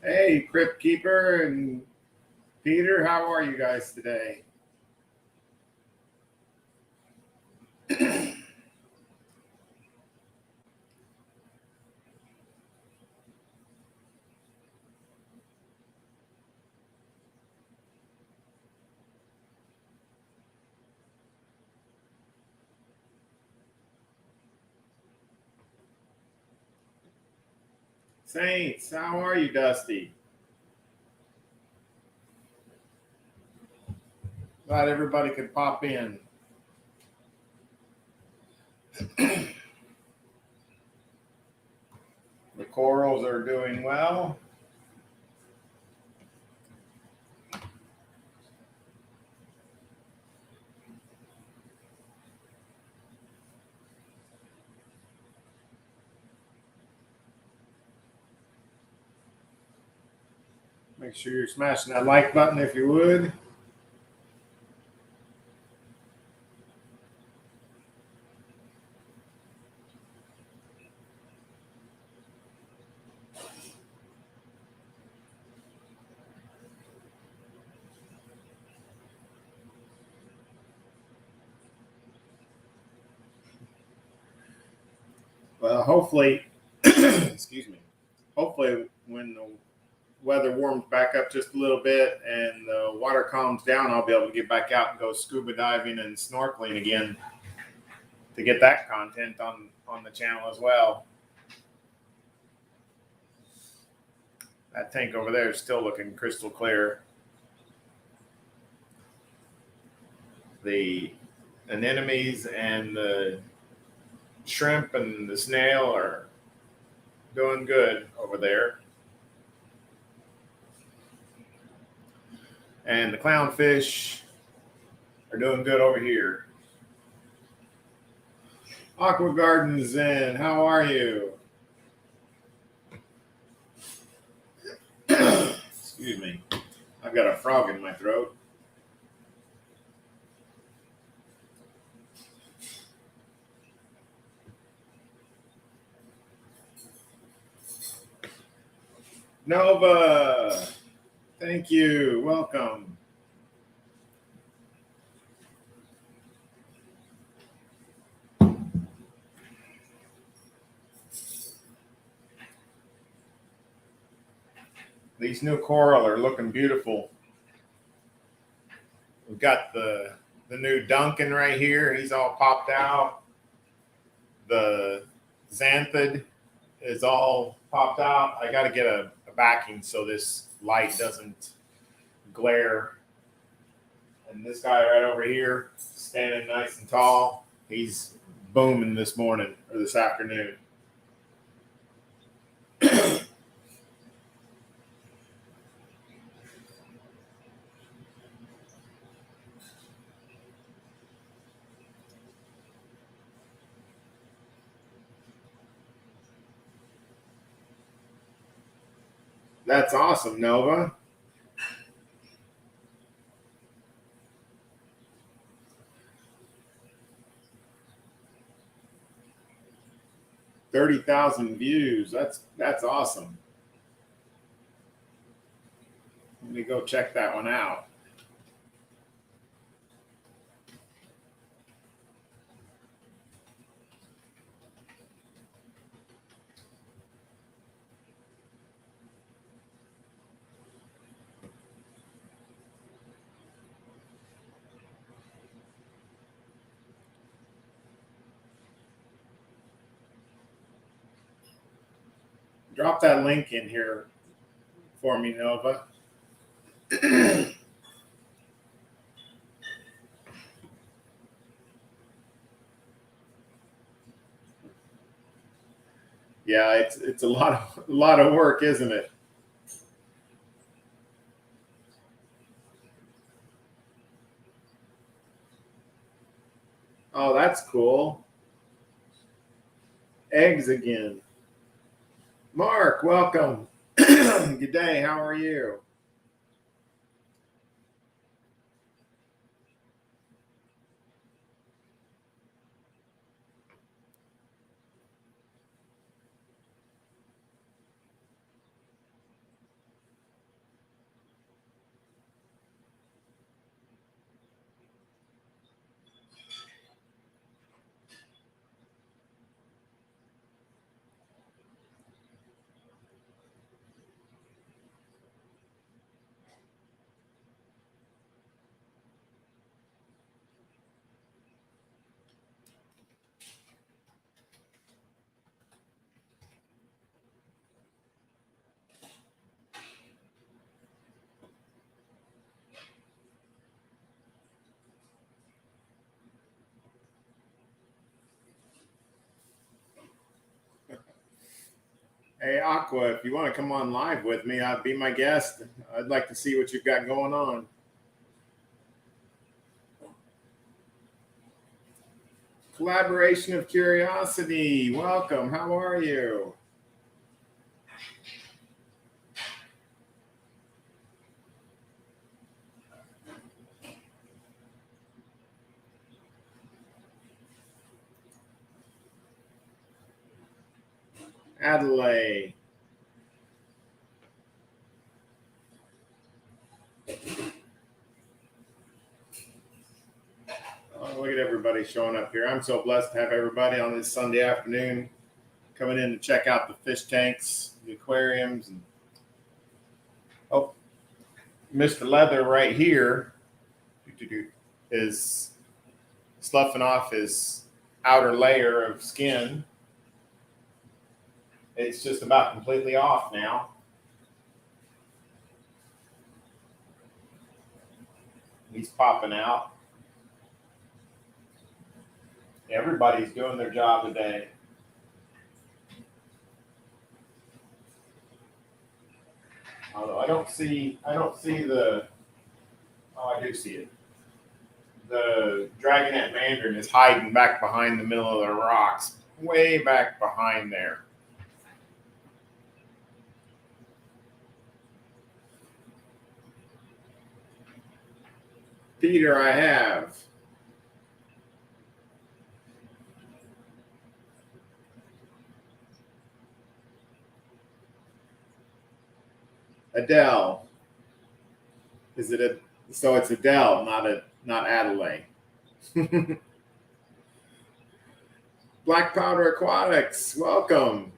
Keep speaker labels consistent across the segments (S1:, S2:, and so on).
S1: Hey, Crypt Keeper and Peter, how are you guys today? Saints, how are you, Dusty? Glad everybody could pop in. The corals are doing well. Make sure you're smashing that like button if you would. Well, hopefully, excuse me. Hopefully, when the weather warms back up just a little bit and the water calms down, I'll be able to get back out and go scuba diving and snorkeling again to get that content on the channel as well. That tank over there is still looking crystal clear. The anemones and the shrimp and the snail are doing good over there. And the clownfish are doing good over here. Aqua Garden Zen, how are you? Excuse me. I've got a frog in my throat. Nova, thank you. Welcome. These new coral are looking beautiful. We've got the new Duncan right here. He's all popped out. The xanthid is all popped out. I got to get a backing so this light doesn't glare. And this guy right over here, standing nice and tall, he's booming this morning or this afternoon. That's awesome, Nova. $30,000 views. That's awesome. Let me go check that one out. Drop that link in here for me, Nova. Yeah, it's a lot of work, isn't it? Oh, that's cool. Eggs again. Mark, welcome. Good day. How are you? Hey, Aqua, if you want to come on live with me, I'd be my guest. I'd like to see what you've got going on. Collaboration of Curiosity. Welcome. How are you? Adelaide. Oh, look at everybody showing up here. I'm so blessed to have everybody on this Sunday afternoon coming in to check out the fish tanks, the aquariums. And oh, Mr. Leather right here is sloughing off his outer layer of skin. It's just about completely off now. He's popping out. Everybody's doing their job today. Although I don't see the, oh, I do see it. The dragonet mandarin is hiding back behind the middle of the rocks, way back behind there. Peter, I have. Adele. Is it a? So it's Adele, not Adelaide. Black Powder Aquatics, welcome.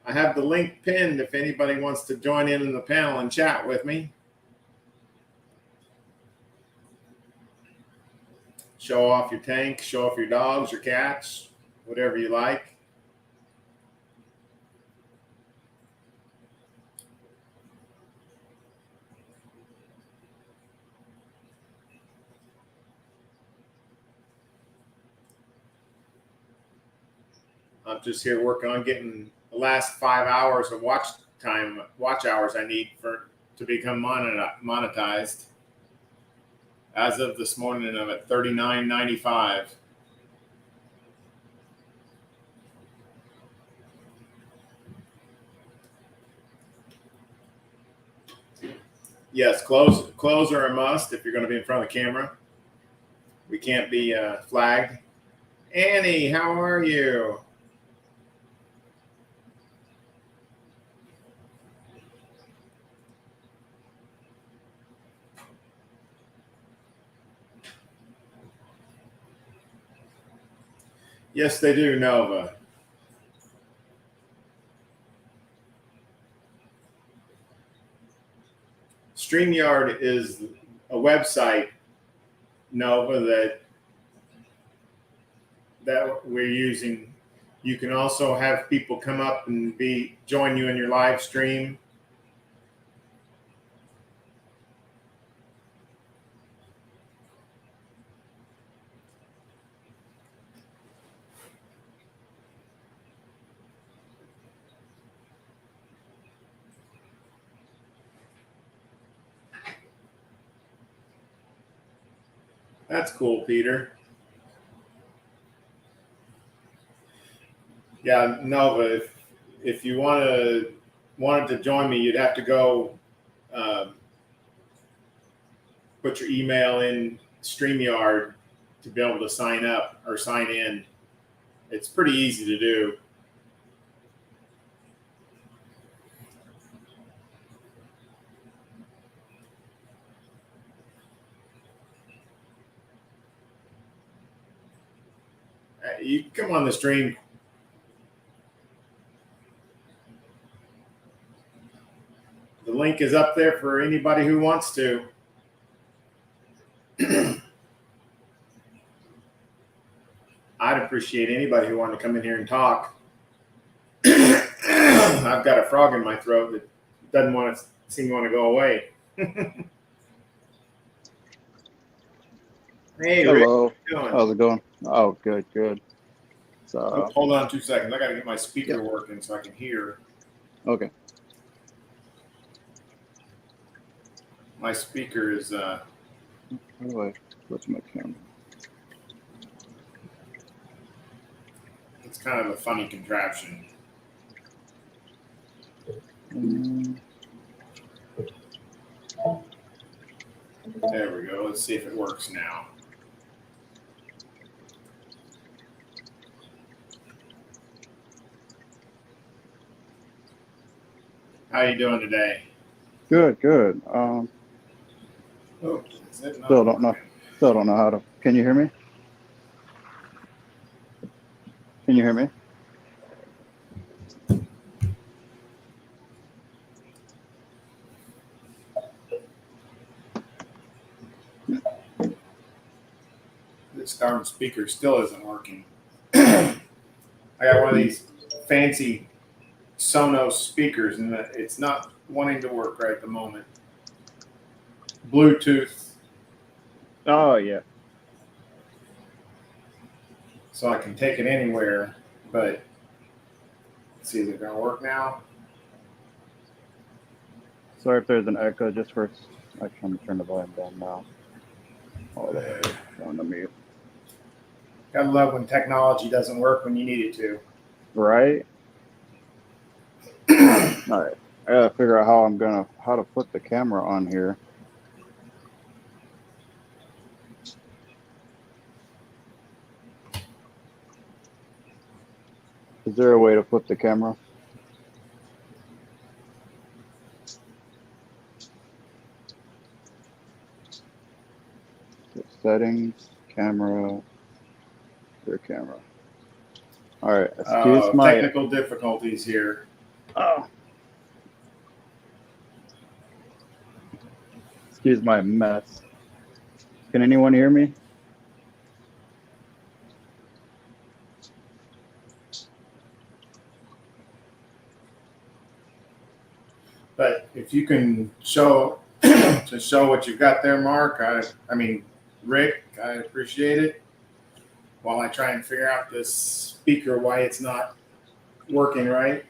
S1: I have the link pinned if anybody wants to join in the panel and chat with me. Show off your tank, show off your dogs, your cats, whatever you like. I'm just here working on getting the last 5 hours of watch hours I need to become monetized. As of this morning, I'm at $39.95. Yes, clothes are a must if you're going to be in front of the camera. We can't be flagged. Annie, how are you? Yes, they do, Nova. StreamYard is a website, Nova, that we're using. You can also have people come up and join you in your live stream. That's cool, Peter. Yeah, Nova, if you wanted to join me, you'd have to go put your email in StreamYard to be able to sign up or sign in. It's pretty easy to do. You can come on the stream. The link is up there for anybody who wants to. I'd appreciate anybody who wanted to come in here and talk. I've got a frog in my throat that doesn't seem to want to go away. Hey,
S2: hello.
S1: Rick, how you doing?
S2: How's it going? Oh, good.
S1: Hold on 2 seconds. I got to get my speaker working so I can hear.
S2: Okay.
S1: My speaker is.
S2: How do I switch my camera?
S1: It's kind of a funny contraption. There we go. Let's see if it works now. How you doing today?
S2: Good.
S1: Oh,
S2: Still don't know how to. Can you hear me? Can you hear me?
S1: This darn speaker still isn't working. I got one of these fancy Sonos speakers, and it's not wanting to work right at the moment. Bluetooth.
S2: Oh yeah.
S1: So I can take it anywhere, but let's see, is it going to work now?
S2: Sorry if there's an echo. Just for actually, I'm gonna turn the volume down now. All the way down to mute.
S1: Gotta love when technology doesn't work when you need it to.
S2: Right. All right. I gotta figure out how to put the camera on here. Is there a way to put the camera? Settings, camera, your camera. All right. Excuse my
S1: technical difficulties here.
S2: Oh. Excuse my mess. Can anyone hear me?
S1: But if you can show what you've got there, Mark, I mean, Rick, I appreciate it. While I try and figure out this speaker, why it's not working right.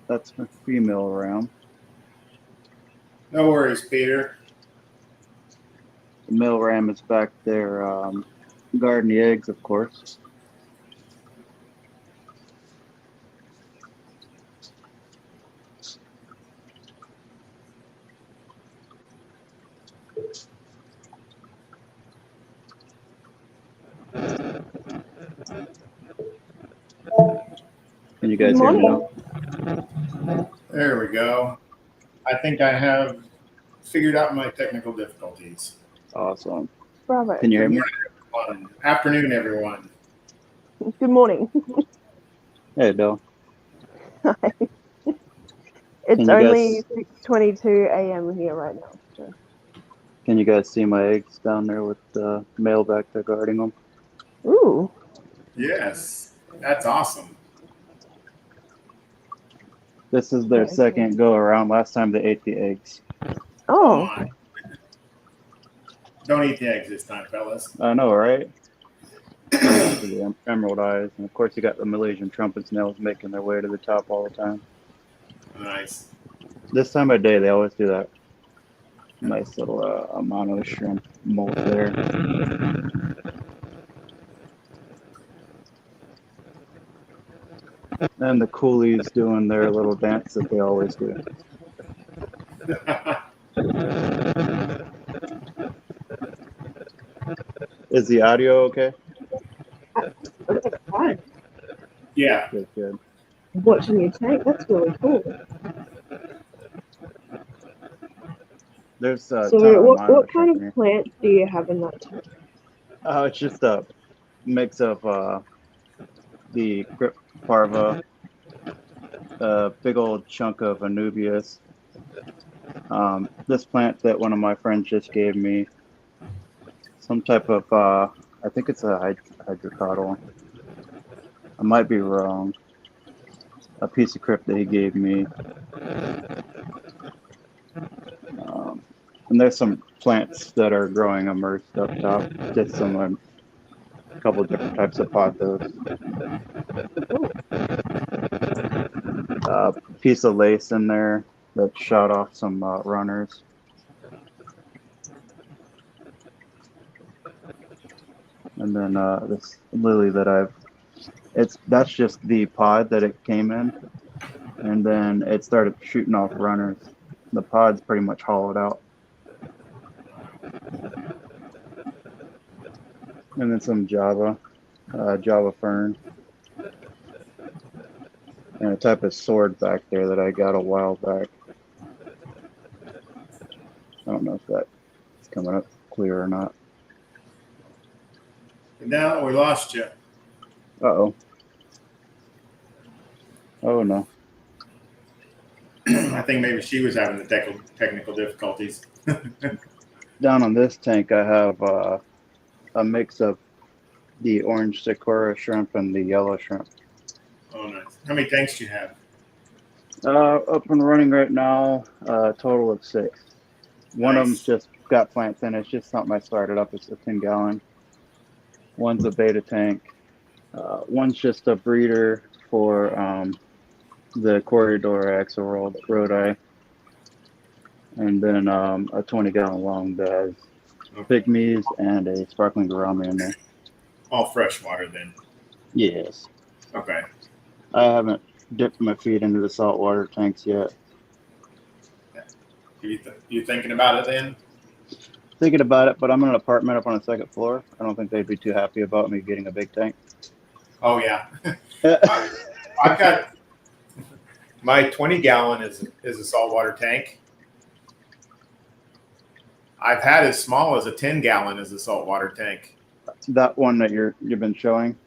S2: That's my female ram.
S1: No worries, Peter.
S2: The male ram is back there guarding the eggs, of course. Can you guys hear me now?
S1: There we go. I think I have figured out my technical difficulties.
S2: Awesome.
S3: Bravo.
S2: Can you hear me?
S1: Afternoon, everyone.
S3: Good morning.
S2: Hey, Bill.
S3: Hi. It's only 6:22 a.m. here right now. So.
S2: Can you guys see my eggs down there with the male back there guarding them?
S3: Ooh.
S1: Yes, that's awesome.
S2: This is their second go around. Last time they ate the eggs.
S3: Oh.
S1: Don't eat the eggs this time, fellas.
S2: I know, right? The emerald eyes, and of course you got the Malaysian trumpet snails making their way to the top all the time.
S1: Nice.
S2: This time of day, they always do that. Nice little amano shrimp molt there. And the coolies doing their little dance that they always do. Is the audio okay?
S3: That's fine.
S1: Yeah.
S2: Good.
S3: Watching you tank, that's really cool.
S2: There's
S3: so what kind of plants do you have in that tank?
S2: Oh, it's just a mix of the grip parva, a big old chunk of anubias. This plant that one of my friends just gave me, some type of, I think it's a hydrocotyle. I might be wrong. A piece of crypt that he gave me. And there's some plants that are growing immersed up top. Just some a couple different types of pothos. Piece of lace in there that shot off some runners. And then this lily that that's just the pod that it came in, and then it started shooting off runners. The pod's pretty much hollowed out. And then some Java fern, and a type of sword back there that I got a while back. I don't know if that's coming up clear or not.
S1: Now we lost you.
S2: Uh-oh. Oh, no.
S1: I think maybe she was having the technical difficulties.
S2: Down on this tank, I have a mix of the orange sakura shrimp and the yellow shrimp.
S1: Oh, nice. How many tanks do you have?
S2: Up and running right now, a total of 6. One of them's just got plants in it. It's just something I started up. It's a 10-gallon. One's a beta tank. One's just a breeder for the corridor axle rodi. And then a 20-gallon long that has pygmies and a sparkling gourami in there.
S1: All fresh water then?
S2: Yes.
S1: Okay.
S2: I haven't dipped my feet into the saltwater tanks yet.
S1: You thinking about it then?
S2: Thinking about it, but I'm in an apartment up on the 2nd floor. I don't think they'd be too happy about me getting a big tank.
S1: Oh, yeah. I've got my 20-gallon is a saltwater tank. I've had as small as a 10-gallon as a saltwater tank.
S2: That one that you've been showing?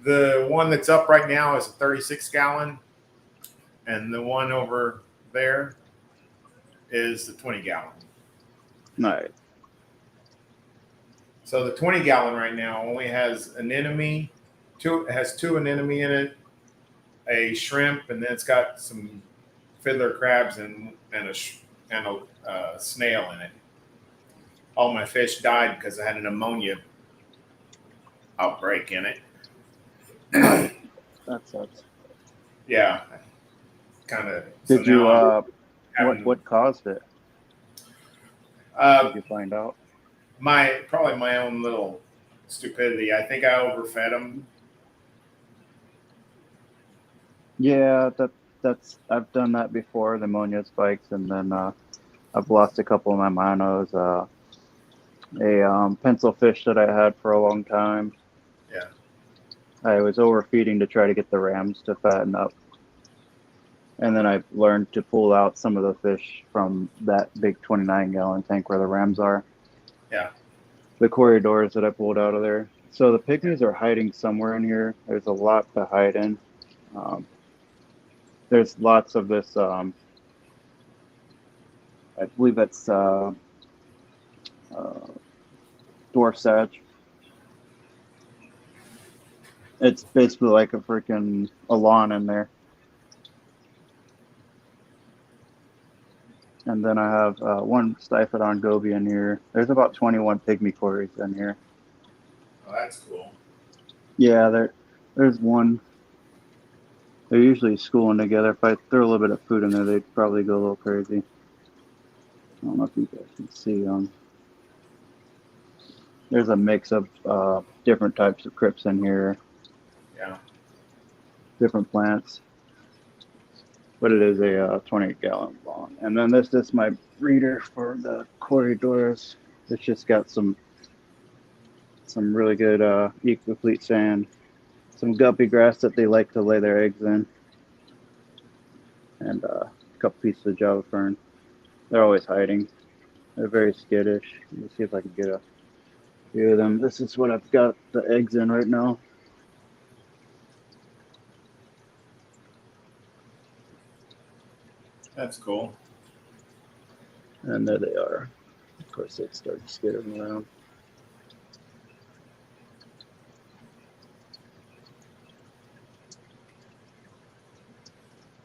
S1: The one that's up right now is a 36-gallon, and the one over there is the 20-gallon.
S2: Nice.
S1: So the 20-gallon right now only has an anemone. It has 2 anemone in it, a shrimp, and then it's got some fiddler crabs and a snail in it. All my fish died because I had an ammonia outbreak in it.
S2: That sucks.
S1: Yeah, kind of.
S2: Did you? What caused it? Did you find out?
S1: Probably my own little stupidity. I think I overfed them.
S2: Yeah, that's I've done that before. The ammonia spikes, and then I've lost a couple of my minnows. A pencil fish that I had for a long time.
S1: Yeah.
S2: I was overfeeding to try to get the rams to fatten up. And then I learned to pull out some of the fish from that big 29-gallon tank where the rams are.
S1: Yeah.
S2: The corridors that I pulled out of there. So the pygmies are hiding somewhere in here. There's a lot to hide in. There's lots of this, I believe it's dwarf sedge. It's basically like a lawn in there. And then I have one Stiphodon goby in here. There's about 21 pygmy quarries in here.
S1: Oh, that's cool.
S2: Yeah, there's one. They're usually schooling together. If I throw a little bit of food in there, they'd probably go a little crazy. I don't know if you guys can see them. There's a mix of different types of crypts in here.
S1: Yeah.
S2: Different plants. But it is a 20-gallon long. And then this is my breeder for the corridors. It's just got some really good equifleet sand, some guppy grass that they like to lay their eggs in, and a couple pieces of Java fern. They're always hiding. They're very skittish. Let me see if I can get a few of them. This is what I've got the eggs in right now.
S1: That's cool.
S2: And there they are. Of course, they start skittering around.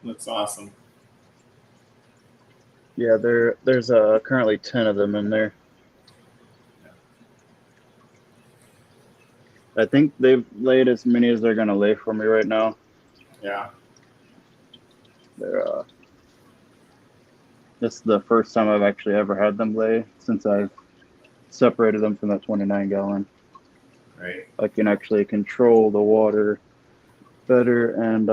S1: Looks awesome.
S2: Yeah, there's currently 10 of them in there. I think they've laid as many as they're gonna lay for me right now.
S1: Yeah.
S2: They're this is the first time I've actually ever had them lay since I've separated them from that 29 gallon.
S1: Right.
S2: I can actually control the water better and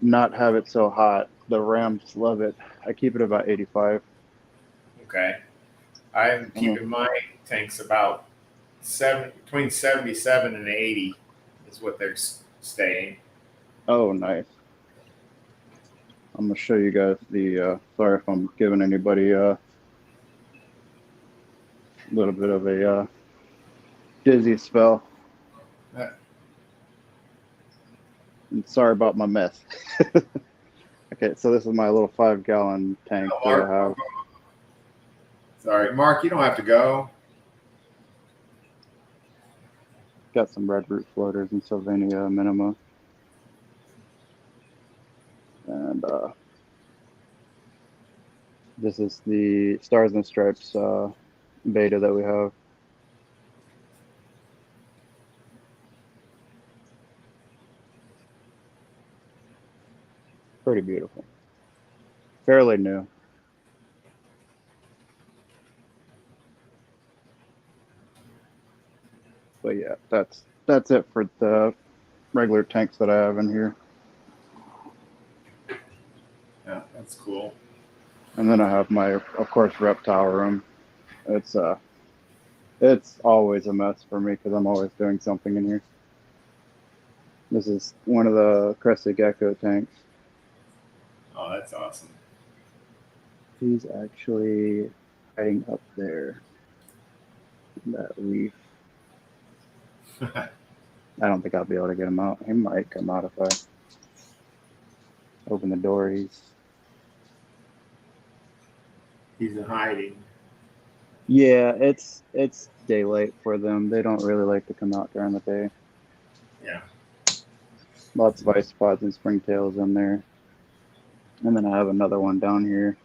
S2: not have it so hot. The rams love it. I keep it about 85.
S1: Okay. I'm keeping my tanks about between 77 and 80 is what they're staying.
S2: Oh, nice. I'm gonna show you guys the. Sorry if I'm giving anybody a little bit of a dizzy spell.
S1: Uh,
S2: And sorry about my mess. Okay, so this is my little 5-gallon tank
S1: no,
S2: that I
S1: Mark.
S2: have.
S1: Sorry, Mark. You don't have to go.
S2: Got some red root floaters and Sylvania minima. And this is the Stars and Stripes beta that we have. Pretty beautiful. Fairly new. But yeah, that's it for the regular tanks that I have in here.
S1: Yeah, that's cool.
S2: And then I have my, of course, reptile room. It's always a mess for me because I'm always doing something in here. This is one of the crested gecko tanks.
S1: Oh, that's awesome.
S2: He's actually hiding up there. That reef. I don't think I'll be able to get him out. He might come out if I open the door.
S1: He's in hiding.
S2: Yeah, it's daylight for them. They don't really like to come out during the day.
S1: Yeah.
S2: Lots of isopods and springtails in there. And then I have another one down here.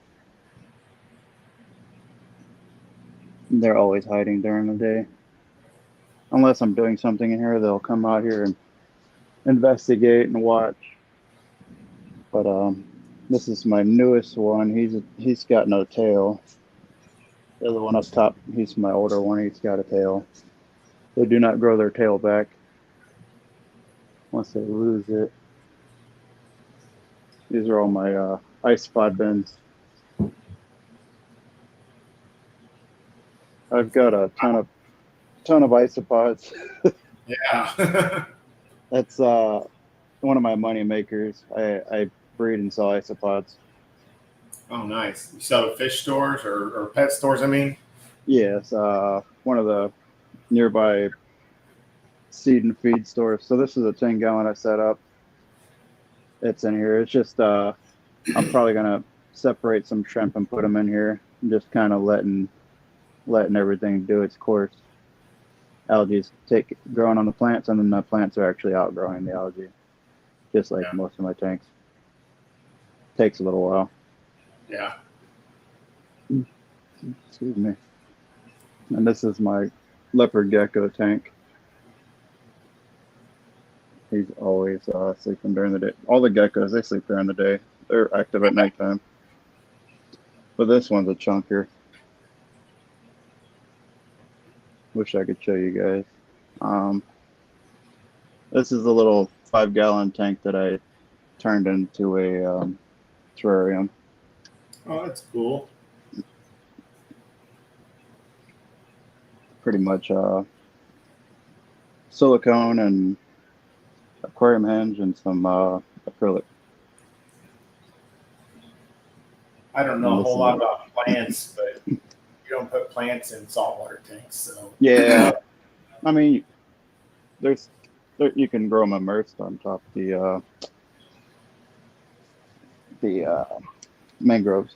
S2: They're always hiding during the day. Unless I'm doing something in here, they'll come out here and investigate and watch. But this is my newest one. He's got no tail. The other one up top, he's my older one. He's got a tail. They do not grow their tail back once they lose it. These are all my isopod bins. I've got a ton of isopods.
S1: Yeah.
S2: That's one of my money makers. I breed and sell isopods.
S1: Oh, nice. You sell at fish stores or pet stores, I mean?
S2: Yes, one of the nearby seed and feed stores. So this is a 10-gallon I set up. It's in here. It's just I'm probably gonna separate some shrimp and put them in here. I'm just kind of letting everything do its course. Algae is growing on the plants, and then the plants are actually outgrowing the algae, just like most of my tanks. Takes a little while.
S1: Yeah.
S2: Excuse me. And this is my leopard gecko tank. He's always sleeping during the day. All the geckos, they sleep during the day. They're active at nighttime. But this one's a chunker. Wish I could show you guys. This is a little 5-gallon tank that I turned into a terrarium.
S1: Oh, that's cool.
S2: Pretty much silicone and aquarium hinge and some acrylic.
S1: I don't know a whole lot about plants, but you don't put plants in saltwater tanks, so.
S2: Yeah, I mean, you can grow them immersed on top of the mangroves.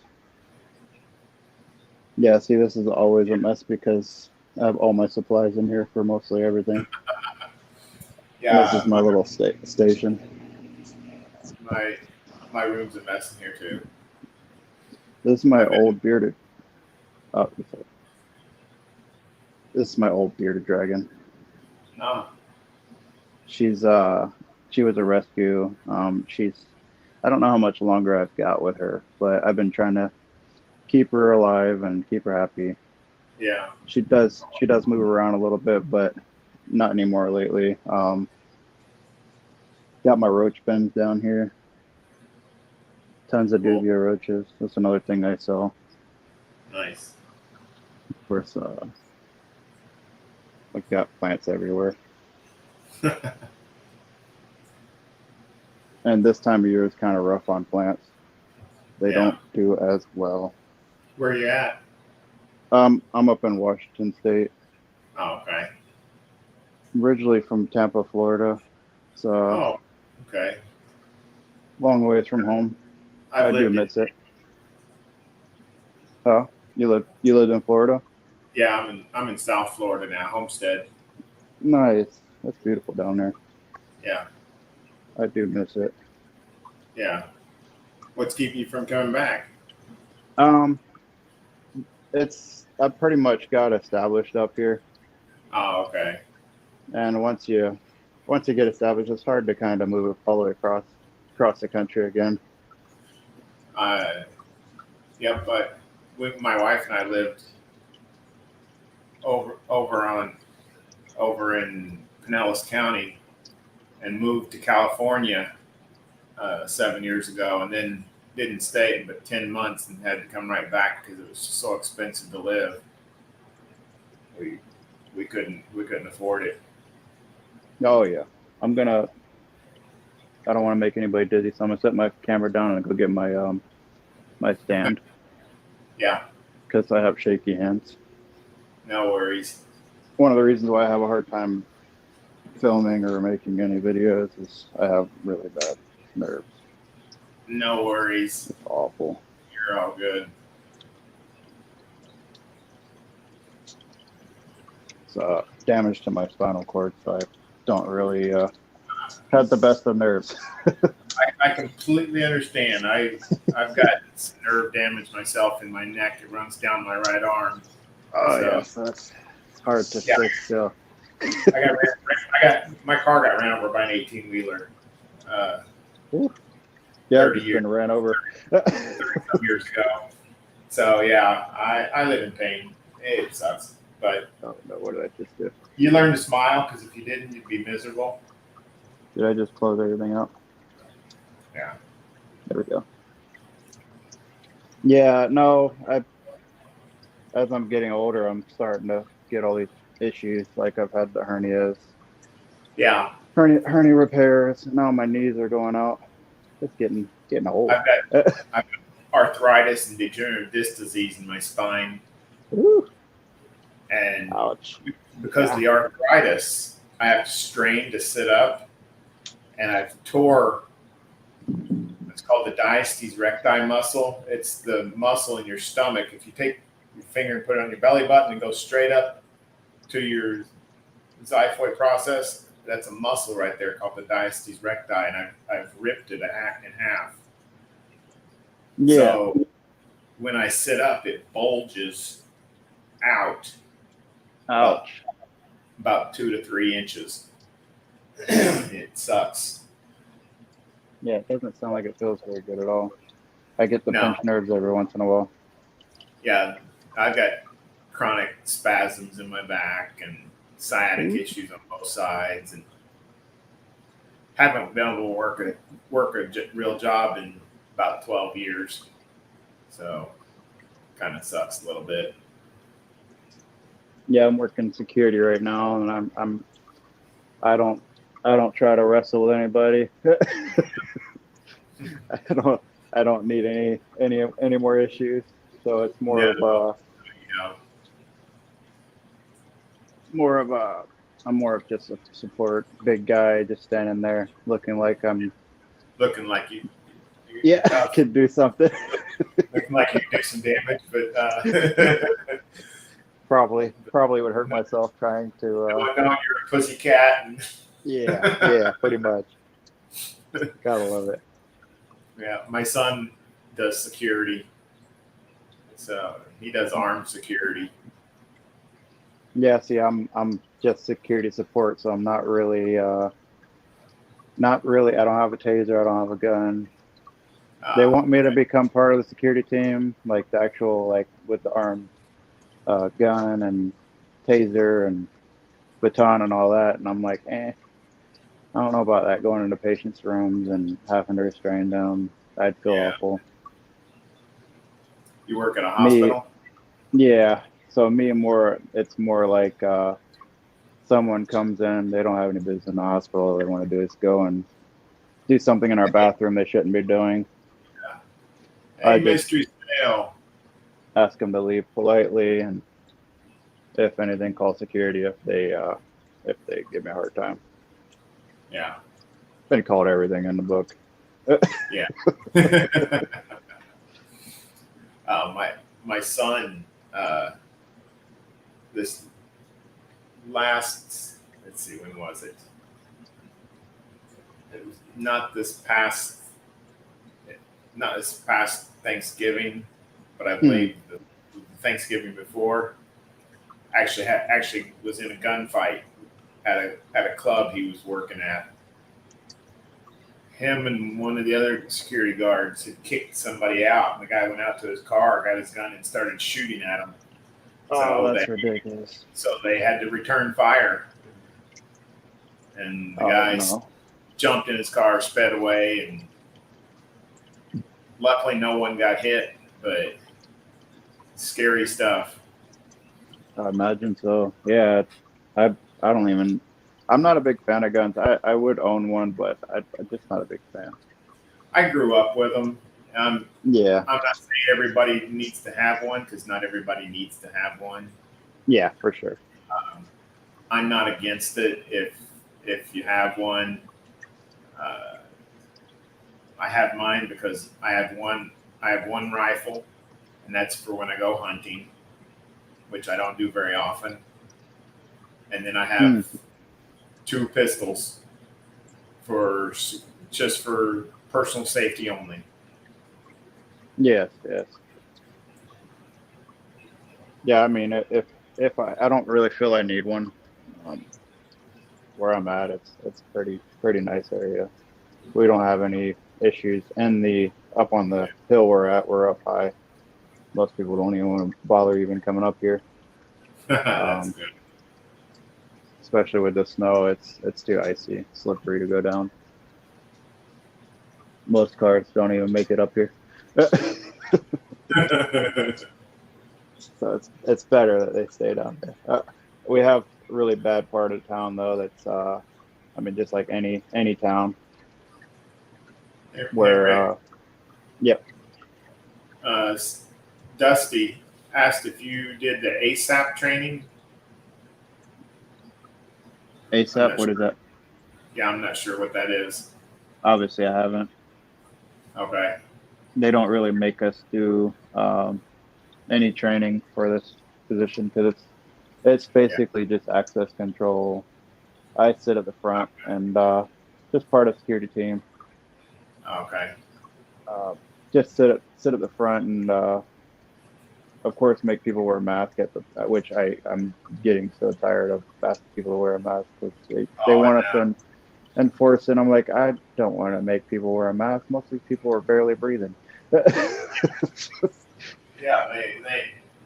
S2: Yeah, see, this is always a mess because I have all my supplies in here for mostly everything.
S1: Yeah.
S2: This is my little station.
S1: My room's a mess in here too.
S2: This is my old bearded. Oh, this is my old bearded dragon.
S1: No.
S2: She was a rescue. I don't know how much longer I've got with her, but I've been trying to keep her alive and keep her happy.
S1: Yeah.
S2: She does move around a little bit, but not anymore lately. Got my roach bins down here. Tons of
S1: Cool.
S2: dubia roaches. That's another thing I sell.
S1: Nice.
S2: Of course, I've got plants everywhere. And this time of year is kind of rough on plants. They don't do as well.
S1: Where are you at?
S2: I'm up in Washington State.
S1: Oh, okay.
S2: Originally from Tampa, Florida. So
S1: Oh, okay.
S2: long ways from home. I do miss it. Oh, you lived in Florida?
S1: Yeah, I'm in South Florida now, Homestead.
S2: Nice. That's beautiful down there.
S1: Yeah.
S2: I do miss it.
S1: Yeah. What's keeping you from coming back?
S2: I've pretty much got established up here.
S1: Oh, okay.
S2: And once you get established, it's hard to kind of move all the way across the country again.
S1: Yep, but my wife and I lived over in Pinellas County and moved to California 7 years ago, and then didn't stay but 10 months and had to come right back because it was so expensive to live. We couldn't afford it.
S2: Oh yeah, I don't want to make anybody dizzy, so I'm gonna set my camera down and go get my my stand.
S1: Yeah.
S2: Because I have shaky hands.
S1: No worries.
S2: One of the reasons why I have a hard time filming or making any videos is I have really bad nerves.
S1: No worries.
S2: It's awful.
S1: You're all good.
S2: It's damage to my spinal cord, so I don't really have the best of nerves.
S1: I completely understand. I've got some nerve damage myself in my neck. It runs down my right arm.
S2: Oh yeah, so it's hard to sit still.
S1: My car got ran over by an 18-wheeler.
S2: Yeah, just been ran over
S1: 30 years ago. So yeah, I live in pain. It sucks, but
S2: oh no, what did I just do?
S1: you learn to smile because if you didn't, you'd be miserable.
S2: Did I just close everything out?
S1: Yeah.
S2: There we go. Yeah, no, as I'm getting older, I'm starting to get all these issues. Like I've had the hernias.
S1: Yeah.
S2: Hernia repairs. Now my knees are going out. It's getting old.
S1: I've got arthritis and degenerative disc disease in my spine.
S2: Ooh.
S1: And
S2: ouch.
S1: Because of the arthritis, I have to strain to sit up, and I've tore. It's called the diastasis recti muscle. It's the muscle in your stomach. If you take your finger and put it on your belly button and go straight up to your xiphoid process, that's a muscle right there called the diastasis recti, and I've ripped it in half.
S2: Yeah.
S1: So when I sit up, it bulges out.
S2: Ouch.
S1: About 2 to 3 inches. It sucks.
S2: Yeah, it doesn't sound like it feels very good at all. I get the pinched nerves every once in a while.
S1: Yeah, I've got chronic spasms in my back and sciatic issues on both sides, and haven't been able to work a real job in about 12 years. So, kind of sucks a little bit.
S2: Yeah, I'm working security right now, and I don't try to wrestle with anybody. I don't need any more issues. So it's more I'm more of just a support big guy just standing there looking like you I could do something.
S1: Looking like you do some damage, but
S2: probably would hurt myself trying to
S1: no, you're a pussy cat. And
S2: yeah, pretty much. Gotta love it.
S1: Yeah, my son does security, So he does armed security.
S2: Yeah, see, I'm just security support, so I'm not really not really. I don't have a taser. I don't have a gun. They want me to
S1: Okay.
S2: become part of the security team, like the actual, like with the armed gun and taser and baton and all that. And I'm like, I don't know about that. Going into patients' rooms and having to restrain them, I'd feel
S1: Yeah.
S2: awful.
S1: You work at a
S2: Me,
S1: hospital?
S2: yeah. So me more, it's more like someone comes in, they don't have any business in the hospital. All they want to do is go and do something in our bathroom they shouldn't be doing.
S1: Hey,
S2: I just
S1: Mystery Snail.
S2: ask them to leave politely, and if anything, call security if they give me a hard time.
S1: Yeah.
S2: Been called everything in the book.
S1: Yeah. My son, this last, let's see, when was it? It was not this past Thanksgiving, but I
S2: Hmm.
S1: believe the Thanksgiving before. Actually was in a gunfight at a club he was working at. Him and one of the other security guards had kicked somebody out, and the guy went out to his car, got his gun, and started shooting at him.
S2: Oh, that's ridiculous.
S1: So they had to return fire, and the
S2: Oh
S1: guys
S2: no.
S1: jumped in his car, sped away, and luckily no one got hit. But scary stuff.
S2: I imagine so. Yeah, I don't even. I'm not a big fan of guns. I would own one, but I'm just not a big fan.
S1: I grew up with them. Um,
S2: Yeah,
S1: I'm not saying everybody needs to have one because not everybody needs to have one.
S2: yeah, for sure.
S1: Um, I'm not against it if you have one. Uh, I have mine because I have one. I have one rifle, and that's for when I go hunting, which I don't do very often. And then I
S2: Hmm.
S1: have two pistols for just for personal safety only.
S2: Yes, yes. Yeah, I mean, if I don't really feel I need one, um, where I'm at, it's pretty nice area. We don't have any issues. And the up on the hill we're at, we're up high. Most people don't even want to bother even coming up here.
S1: That's
S2: Um,
S1: good.
S2: especially with the snow, it's too icy, slippery to go down. Most cars don't even make it up here. So it's better that they stay down there. We have a really bad part of town though. That's I mean, just like any town
S1: Hey, Rick.
S2: where yep,
S1: Uh, Dusty asked if you did the ASAP training. I'm
S2: ASAP.
S1: not
S2: What is
S1: sure.
S2: that?
S1: Yeah, I'm not sure what that is.
S2: Obviously, I haven't.
S1: Okay.
S2: They don't really make us do any training for this position because it's
S1: Yeah.
S2: basically just access control. I sit at the front and just part of security team.
S1: Okay.
S2: Uh, just sit at the front and of course make people wear a mask at the which I'm getting so tired of asking people to wear a mask because they
S1: Oh, I
S2: want us
S1: know.
S2: to enforce it. I'm like, I don't want to make people wear a mask. Most of these people are barely breathing.
S1: Yeah,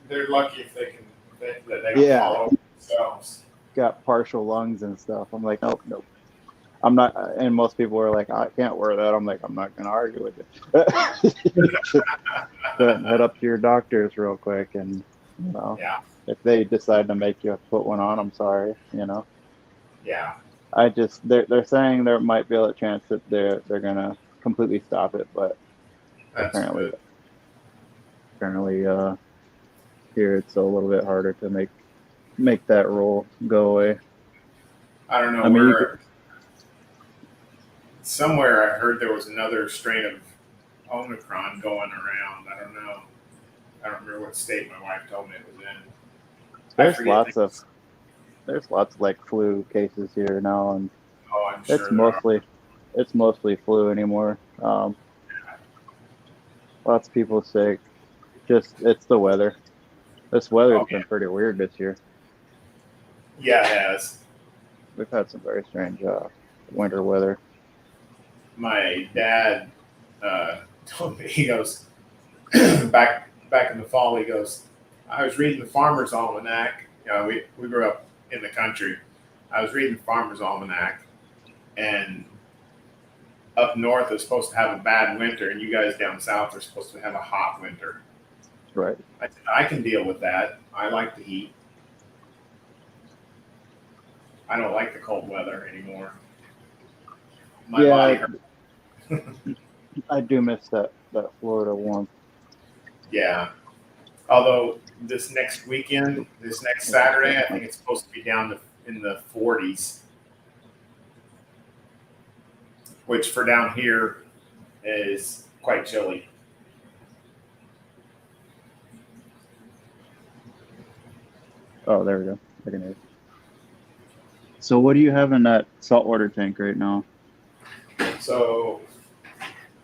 S1: they're lucky if they can that they don't
S2: Yeah,
S1: follow themselves.
S2: got partial lungs and stuff. I'm like, nope, nope. I'm not. And most people are like, I can't wear that. I'm like, I'm not going to argue with you. Just head up to your doctors real quick, and you know,
S1: Yeah.
S2: if they decide to make you put one on, I'm sorry. You know,
S1: Yeah.
S2: I just they're saying there might be a chance that they're gonna completely stop it, but
S1: That's
S2: apparently
S1: good.
S2: apparently here it's a little bit harder to make that rule go away.
S1: I don't know
S2: I mean,
S1: where. Somewhere I heard there was another strain of Omicron going around. I don't know. I don't remember what state my wife told me it was in. I
S2: there's
S1: forget
S2: lots of
S1: things.
S2: there's lots of like flu cases here now, and
S1: Oh, I'm
S2: it's
S1: sure there are.
S2: mostly it's mostly flu anymore. Lots of people sick. Just it's the weather. This weather's
S1: Oh, yeah.
S2: been pretty weird this year.
S1: Yeah, it has.
S2: We've had some very strange winter weather.
S1: My dad told me, he goes, back in the fall, he goes, I was reading the Farmer's Almanac. You know, we grew up in the country. I was reading the Farmer's Almanac, and up north is supposed to have a bad winter, and you guys down south are supposed to have a hot winter.
S2: Right.
S1: I can deal with that. I like the heat. I don't like the cold weather anymore. My body hurts.
S2: I do miss that Florida warmth.
S1: Yeah. Although this next weekend, this next Saturday, I think it's supposed to be down in the 40s, which for down here is quite chilly.
S2: Oh, there we go. I can hear it. So what do you have in that saltwater tank right now?
S1: So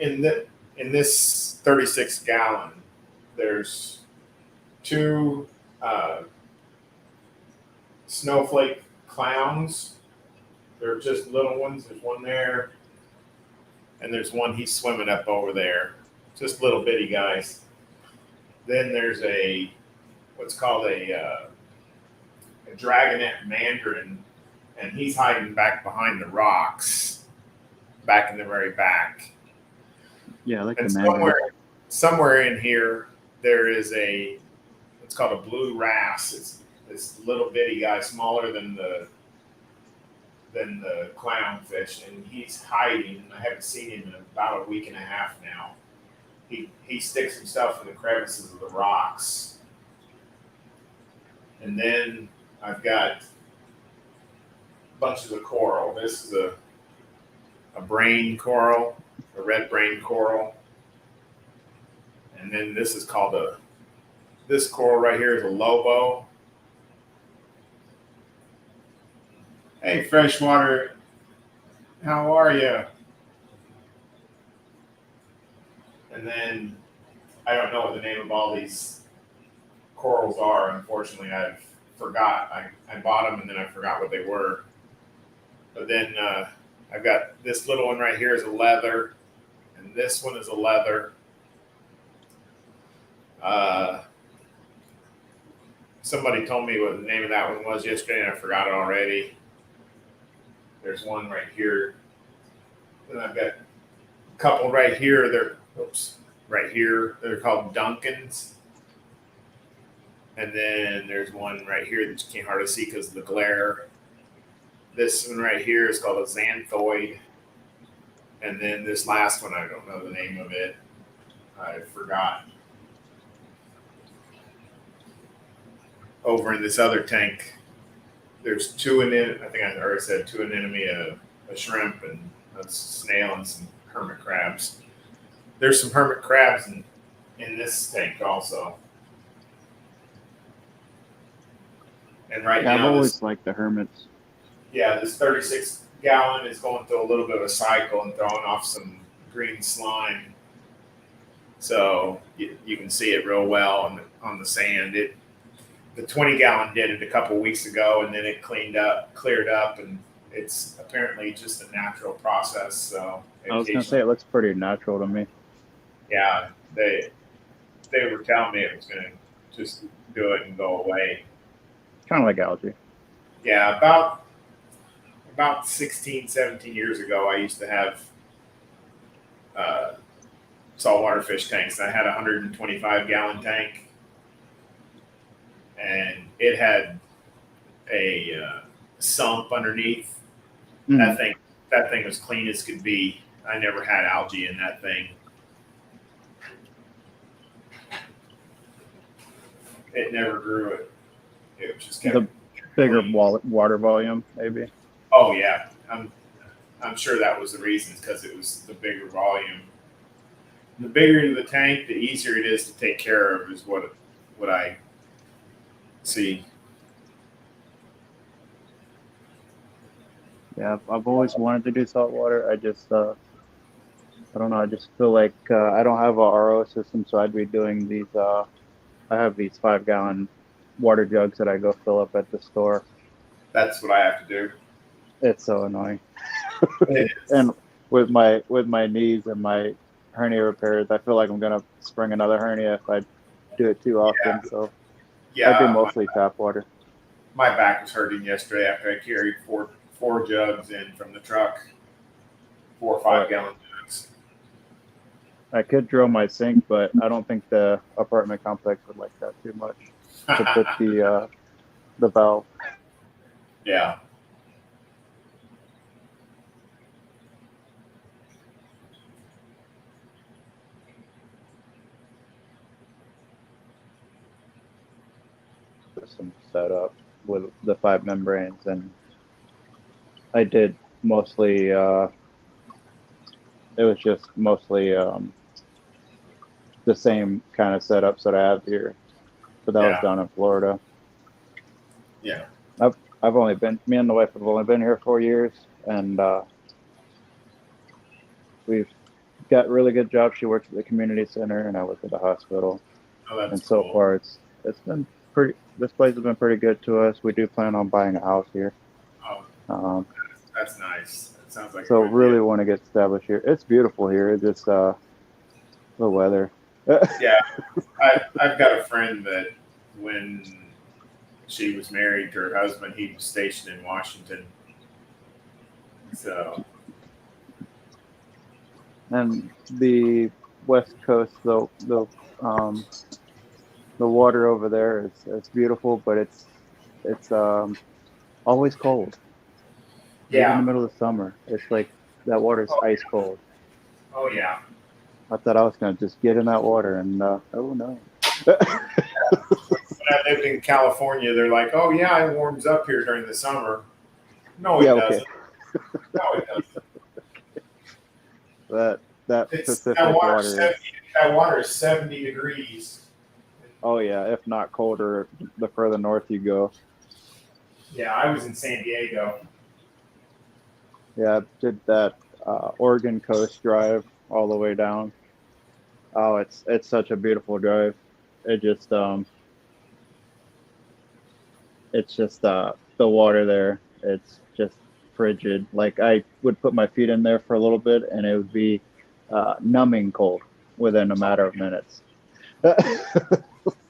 S1: in this 36 gallon, there's two snowflake clowns. They're just little ones. There's one there, and there's one he's swimming up over there. Just little bitty guys. Then there's what's called a dragonet mandarin, and he's hiding back behind the rocks, back in the very back.
S2: Yeah, I like
S1: And
S2: the mandarin.
S1: somewhere in here there is what's called a blue wrasse. It's this little bitty guy, smaller than the clownfish, and he's hiding. I haven't seen him in about a week and a half now. He sticks himself in the crevices of the rocks. And then I've got bunches of coral. This is a brain coral, a red brain coral. And then this is called this coral right here is a lobo. Hey, freshwater, how are you? And then I don't know what the name of all these corals are. Unfortunately, I've forgot. I bought them and then I forgot what they were. But then I've got this little one right here is a leather, and this one is a leather. Somebody told me what the name of that one was yesterday, and I forgot it already. There's one right here. Then I've got a couple right here. Right here. They're called Duncans. And then there's one right here that you can't hardly see because of the glare. This one right here is called a xanthoid. And then this last one, I don't know the name of it. I forgot. Over in this other tank, there's two anemones. I think I already said two anemone, a shrimp, and a snail, and some hermit crabs. There's some hermit crabs in this tank also. And right
S2: Yeah,
S1: now,
S2: I've always liked the hermits.
S1: Yeah, this 36 gallon is going through a little bit of a cycle and throwing off some green slime. So you can see it real well on the sand. The 20 gallon did it a couple weeks ago, and then it cleared up, and it's apparently just a natural process. So
S2: I was gonna say it looks pretty natural to me.
S1: Yeah, they were telling me it was gonna just do it and go away.
S2: Kind of like algae.
S1: Yeah, about 16, 17 years ago, I used to have saltwater fish tanks. I had a 125 gallon tank, and it had a sump underneath.
S2: Mm.
S1: That thing was clean as could be. I never had algae in that thing. It never grew it. It just kept
S2: The bigger
S1: clean.
S2: water volume, maybe.
S1: Oh yeah, I'm sure that was the reason, because it was the bigger volume. The bigger the tank, the easier it is to take care of, is what I see.
S2: Yeah, I've always wanted to do saltwater. I just I don't know. I just feel like I don't have a RO system, so I'd be doing these. I have these 5-gallon water jugs that I go fill up at the store.
S1: That's what I have to do.
S2: It's so annoying.
S1: It is.
S2: And with my knees and my hernia repairs, I feel like I'm gonna spring another hernia if I do it too
S1: Yeah,
S2: often. So I do
S1: yeah.
S2: mostly tap water.
S1: My back was hurting yesterday after I carried four jugs in from the truck, 4 or 5 gallon jugs.
S2: I could drill my sink, but I don't think the apartment complex would like that too much to put the valve.
S1: Yeah.
S2: System set up with the 5 membranes, and I did mostly. It was just mostly the same kind of setups that I have here, but that was
S1: Yeah.
S2: down in Florida.
S1: Yeah.
S2: I've only been, me and the wife have only been here 4 years, and we've got really good jobs. She works at the community center, and I work at the hospital.
S1: Oh, that's
S2: And so
S1: cool.
S2: far, it's been pretty. This place has been pretty good to us. We do plan on buying a house here,
S1: Oh,
S2: um,
S1: that's nice. That sounds like a
S2: so
S1: good
S2: really
S1: deal.
S2: want to get established here. It's beautiful here. It's just the weather.
S1: Yeah. I've got a friend that when she was married to her husband, he was stationed in Washington. So,
S2: And the west coast, um, the water over there is it's beautiful, but it's always cold. Even in the
S1: yeah.
S2: middle of summer, it's like that water's
S1: Oh,
S2: ice cold.
S1: oh yeah.
S2: I thought I was gonna just get in that water, and oh no.
S1: When I lived in California, they're like, oh, yeah, it warms up here during the summer. No,
S2: Yeah,
S1: it
S2: okay.
S1: doesn't. No, it doesn't.
S2: That
S1: It's
S2: Pacific water is,
S1: that water is 70 degrees.
S2: oh yeah, if not colder, the further north you go.
S1: Yeah, I was in San Diego.
S2: Yeah, I did that Oregon coast drive all the way down. Oh, it's such a beautiful drive. It just it's just the water there. It's just frigid. Like I would put my feet in there for a little bit, and it would be numbing cold within a matter of minutes.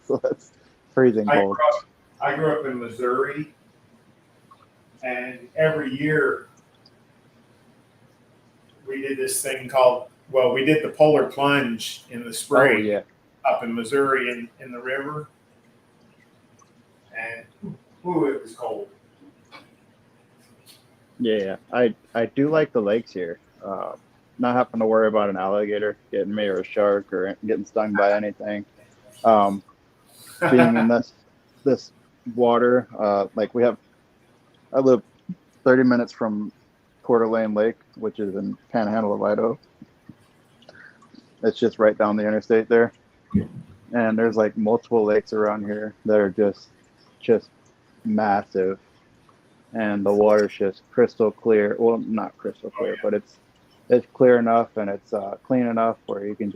S2: So that's freezing
S1: I
S2: cold.
S1: grew up, I grew up in Missouri, and every year we did this thing called, well, we did the polar plunge in the
S2: Oh
S1: spring
S2: yeah,
S1: up in Missouri in the river, and ooh, it was cold.
S2: yeah. I do like the lakes here. Not having to worry about an alligator getting me or a shark or getting stung by anything. Um, Being in this water, like I live 30 minutes from Coeur d'Alene Lake, which is in Panhandle of Idaho. It's just right down the interstate there, and there's like multiple lakes around here that are just massive, and the water's just crystal clear. Well, not crystal
S1: Oh
S2: clear,
S1: yeah,
S2: but it's clear enough, and it's clean enough where you can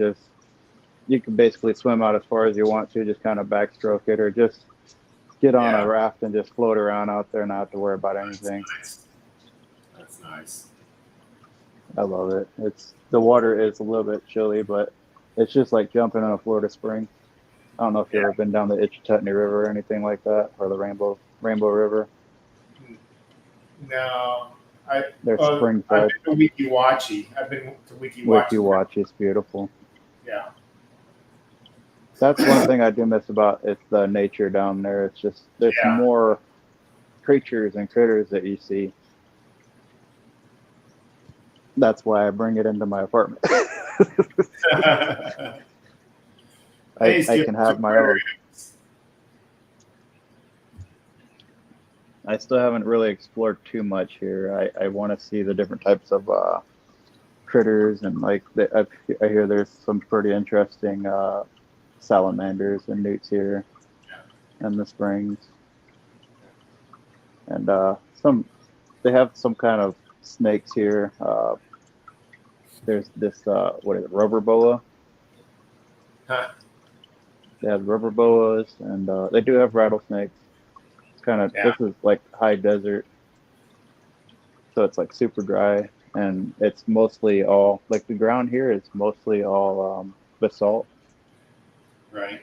S2: basically swim out as far as you want to, just kind of backstroke it, or just get on a
S1: yeah.
S2: raft and just float around out there, not have to worry about
S1: That's
S2: anything.
S1: nice. That's nice.
S2: I love it. It's the water is a little bit chilly, but it's just like jumping in a Florida spring. I don't know if you've
S1: Yeah.
S2: ever been down the Itchituttony River or anything like that, or the Rainbow River.
S1: No, I
S2: They're spring
S1: I've
S2: fed.
S1: been to Weeki Wachee. I've been to Weeki
S2: Wiki
S1: Wachee.
S2: Watch is beautiful.
S1: Yeah,
S2: That's one thing I do miss about it's the nature down there. It's just there's
S1: yeah.
S2: more creatures and critters that you see. That's why I bring it into my apartment.
S1: Hey,
S2: I
S1: Skip,
S2: can have my own. I still haven't really explored too much here. I want to see the different types of critters, and like I hear there's some pretty interesting salamanders and newts here in the springs, and some they have some kind of snakes here. there's this what is it, rubber boa.
S1: Huh.
S2: They have rubber boas, and they do have rattlesnakes. It's kind of
S1: Yeah.
S2: This is like high desert, so it's like super dry, and it's mostly all like the ground here is mostly all basalt.
S1: Right.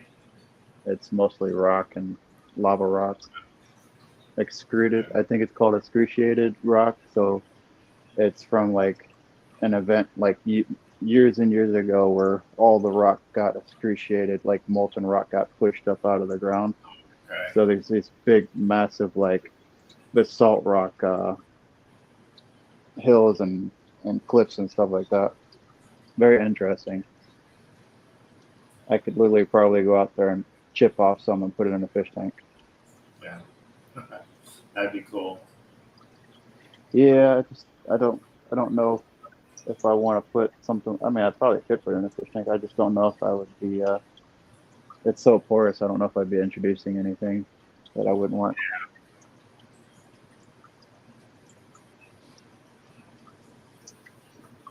S2: It's mostly rock and lava rock, excreted. I think it's called excruciated rock. So it's from like an event like years and years ago where all the rock got excruciated, like molten rock got pushed up out of the ground.
S1: Okay.
S2: So there's these big, massive like basalt rock hills and cliffs and stuff like that. Very interesting. I could literally probably go out there and chip off some and put it in a fish tank.
S1: Yeah. That'd be cool.
S2: Yeah, I don't know if I want to put something. I mean, I probably could put it in a fish tank. I just don't know if I would be. It's so porous. I don't know if I'd be introducing anything that I wouldn't want.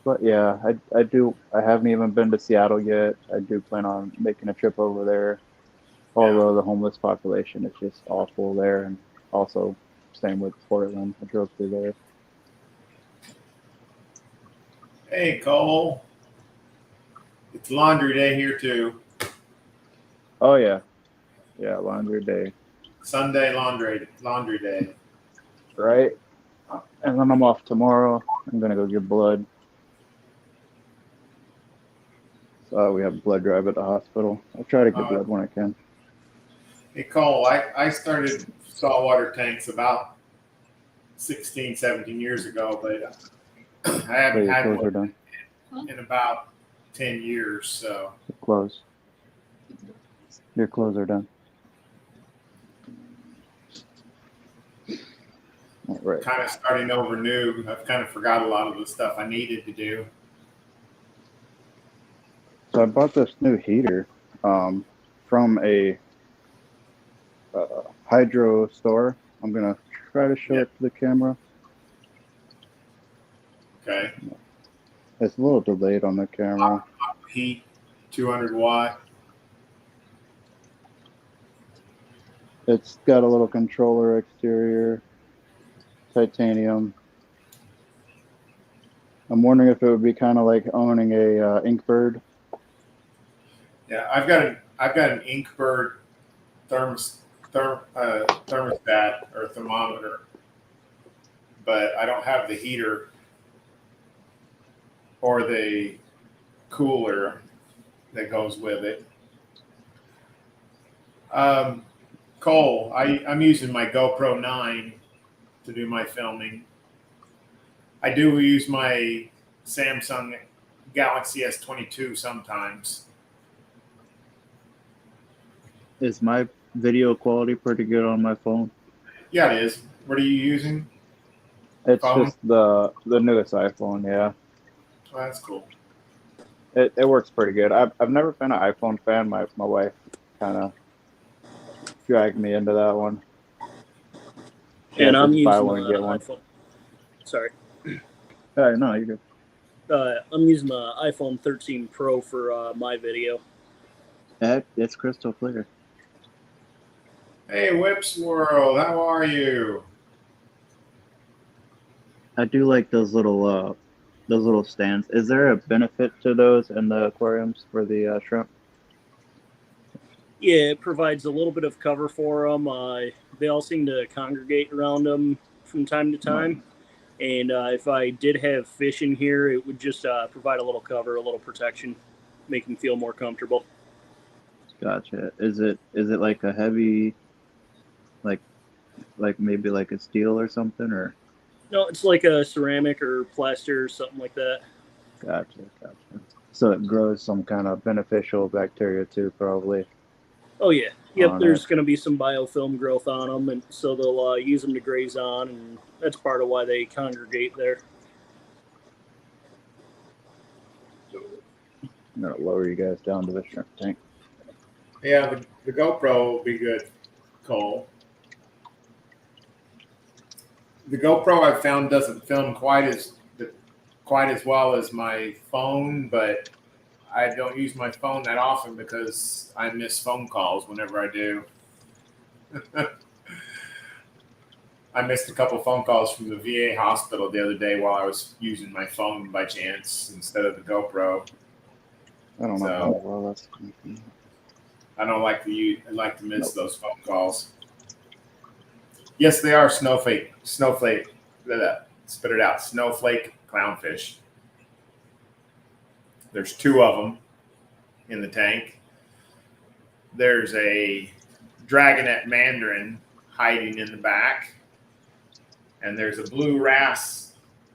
S2: But yeah, I do. I haven't even been to Seattle yet. I do plan on making a trip over there. Although the homeless population is just awful there, and also same with Portland. I drove through there.
S1: Hey, Cole. It's laundry day here too.
S2: Oh yeah, laundry day,
S1: Sunday laundry day.
S2: right? And then I'm off tomorrow. I'm gonna go give blood. So we have a blood drive at the hospital. I'll try to give blood when I can.
S1: Hey, Cole, I started saltwater tanks about 16, 17 years ago, but I haven't
S2: Your
S1: had
S2: clothes are
S1: one
S2: done.
S1: in about 10 years. So
S2: Your clothes are done. All right.
S1: kind of starting over new. I've kind of forgot a lot of the stuff I needed to do.
S2: So I bought this new heater from a hydro store. I'm gonna try to show it to the camera.
S1: Okay.
S2: It's a little delayed on the camera.
S1: Heat, 200 watt.
S2: It's got a little controller exterior, titanium. I'm wondering if it would be kind of like owning a Inkbird.
S1: Yeah, I've got an Inkbird thermostat or thermometer, but I don't have the heater or the cooler that goes with it. Cole, I'm using my GoPro 9 to do my filming. I do use my Samsung Galaxy S22 sometimes.
S2: Is my video quality pretty good on my phone?
S1: Yeah, it is. What are you using?
S2: It's
S1: Phone?
S2: just the newest iPhone, yeah.
S1: Oh, that's cool.
S2: It works pretty good. I've never been an iPhone fan. My wife kind of dragged me into that one.
S4: And I'm using
S2: buy one and get one.
S4: iPhone. Sorry.
S2: No, you're good.
S4: I'm using the iPhone 13 Pro for my video.
S2: It's crystal clear.
S1: Hey, Whips World, how are you?
S2: I do like those little stands. Is there a benefit to those in the aquariums for the shrimp?
S4: Yeah, it provides a little bit of cover for them. They all seem to congregate around them from time to time. And if I did have fish in here, it would just provide a little cover, a little protection, make them feel more comfortable.
S2: Gotcha. Is it like a heavy, like maybe like a steel or something, or?
S4: No, it's like a ceramic or plaster or something like that.
S2: Gotcha. So it grows some kind of beneficial bacteria too, probably.
S4: Oh yeah, yep. There's going to be some biofilm growth on them, and so they'll use them to graze on, and that's part of why they congregate there.
S2: I'm gonna lower you guys down to the shrimp tank.
S1: Yeah, the GoPro will be good, Cole. The GoPro I've found doesn't film quite as quite as well as my phone, but I don't use my phone that often because I miss phone calls whenever I do. I missed a couple phone calls from the VA hospital the other day while I was using my phone by chance instead of the GoPro.
S2: I don't know
S1: So-
S2: how well that's coming from.
S1: I don't like to use, I like to miss
S2: Nope.
S1: those phone calls. Yes, they are snowflake, spit it out, snowflake clownfish. There's two of them in the tank. There's a dragonet mandarin hiding in the back. And there's a blue wrasse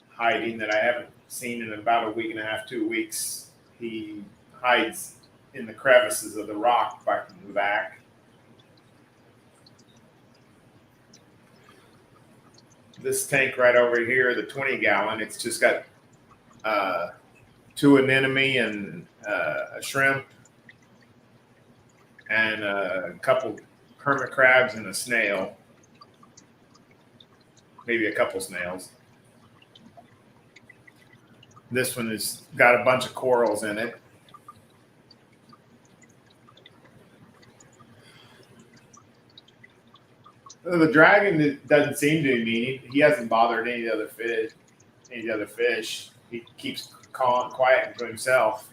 S1: hiding that I haven't seen in about a week and a half, 2 weeks. He hides in the crevices of the rock back in the back. This tank right over here, the 20-gallon, it's just got 2 anemone and a shrimp and a couple hermit crabs and a snail. Maybe a couple snails. This one has got a bunch of corals in it. The dragon doesn't seem to be mean. He hasn't bothered any of the other fish. He keeps calm, quiet to himself.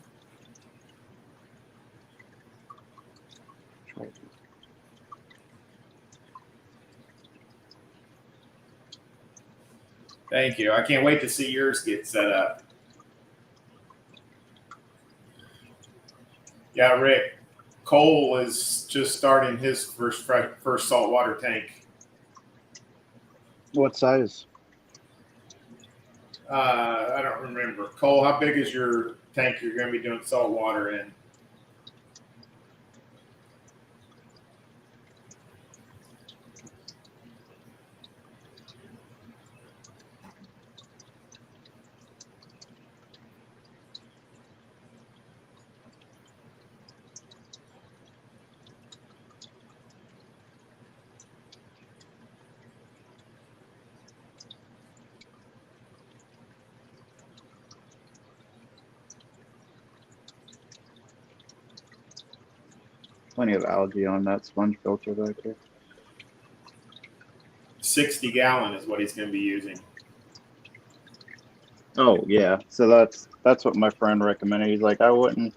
S1: Thank you. I can't wait to see yours get set up. Yeah, Rick. Cole is just starting his first saltwater tank.
S2: What size?
S1: I don't remember. Cole, how big is your tank you're going to be doing saltwater in?
S2: Plenty of algae on that sponge filter back there.
S1: 60-gallon is what he's going to be using.
S2: Oh yeah, so that's what my friend recommended. He's like, I wouldn't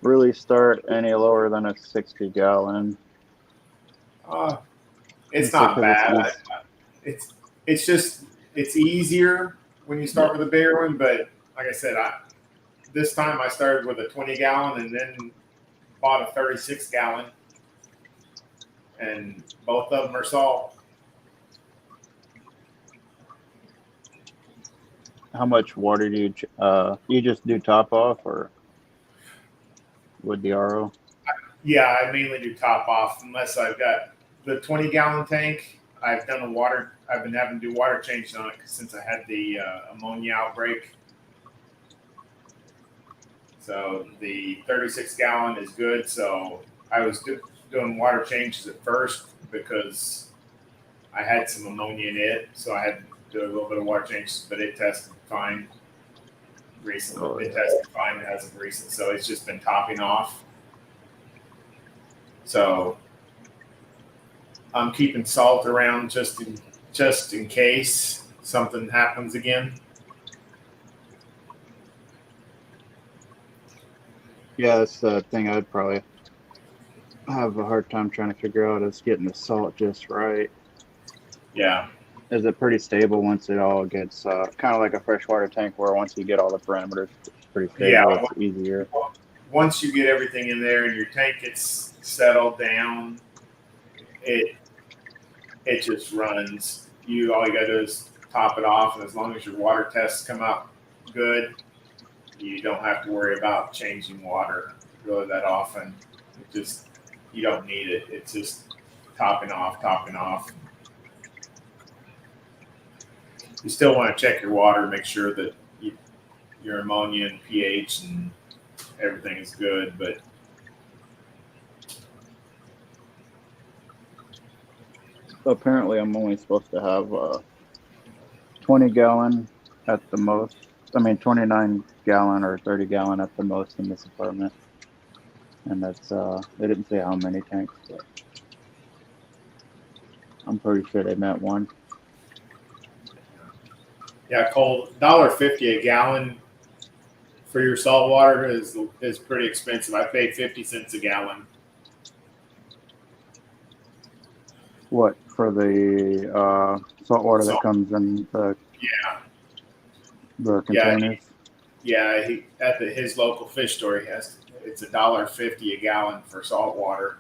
S2: really start any lower than a 60-gallon.
S1: It's not bad. It's just it's easier when you start with a bigger one. But like I said, this time I started with a 20-gallon and then bought a 36-gallon, and both of them are salt.
S2: How much water do you just do top off or with the RO?
S1: Yeah, I mainly do top off unless I've got the 20-gallon tank. I've been having to do water changes on it since I had the ammonia outbreak. So the 36-gallon is good. So I was doing water changes at first because I had some ammonia in it. So I had to do a little bit of water changes, but it tested fine recently.
S2: Oh, yeah.
S1: It tested fine as of recent. So it's just been topping off. So I'm keeping salt around just in case something happens again.
S2: Yeah, that's the thing I'd probably have a hard time trying to figure out is getting the salt just right.
S1: Yeah.
S2: Is it pretty stable once it all gets kind of like a freshwater tank where once you get all the parameters pretty stable,
S1: Yeah.
S2: it's easier.
S1: Once you get everything in there and your tank gets settled down, it just runs. All you gotta do is top it off, and as long as your water tests come out good, you don't have to worry about changing water really that often. You don't need it. It's just topping off. You still want to check your water, make sure that your ammonia and pH and everything is good, but
S2: Apparently, I'm only supposed to have 20-gallon at the most I mean, 29 gallon or 30 gallon at the most in this apartment. And that's, they didn't say how many tanks, but I'm pretty sure they meant one.
S1: Yeah, Cole, $1.50 a gallon for your salt water is pretty expensive. I paid 50 cents a gallon.
S2: What, for the salt water that comes in the containers?
S1: Yeah, he at his local fish store, it's $1.50 a gallon for salt water.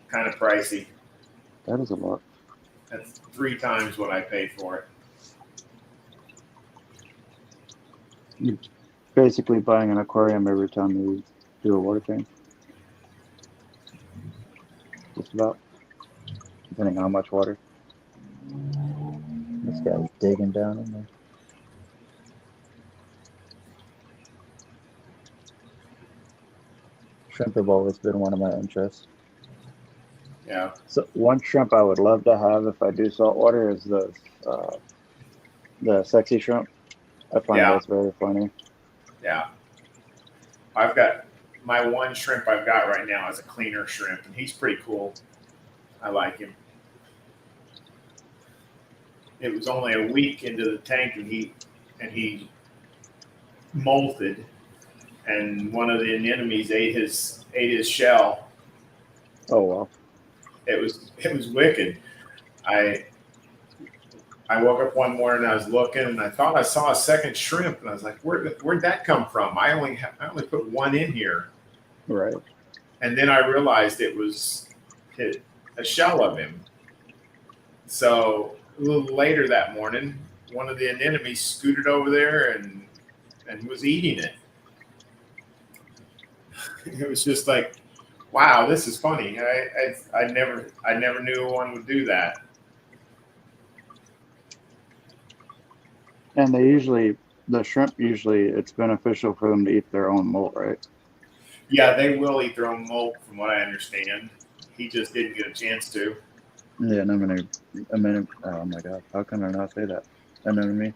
S1: Kind of pricey.
S2: That is a lot.
S1: That's 3 times what I paid for it.
S2: You're basically buying an aquarium every time you do a water tank. Just about. Depending on how much water. This guy's digging down in there. Shrimp have always been one of my interests.
S1: Yeah.
S2: So one shrimp I would love to have if I do saltwater is the sexy shrimp. I find those very funny.
S1: Yeah. I've got my one shrimp I've got right now is a cleaner shrimp, and he's pretty cool. I like him. It was only a week into the tank, and he molted, and one of the anemones ate his shell.
S2: Oh wow!
S1: It was wicked. I woke up one morning, I was looking, and I thought I saw a second shrimp, and I was like, "Where'd that come from? I only put one in here."
S2: Right.
S1: And then I realized it was a shell of him. So a little later that morning, one of the anemones scooted over there and was eating it. It was just like, wow, this is funny. I never knew one would do that.
S2: And the shrimp usually, it's beneficial for them to eat their own molt, right?
S1: Yeah, they will eat their own molt, from what I understand. He just didn't get a chance to.
S2: Yeah, anemone. Oh my god, how can I not say that? Anemone.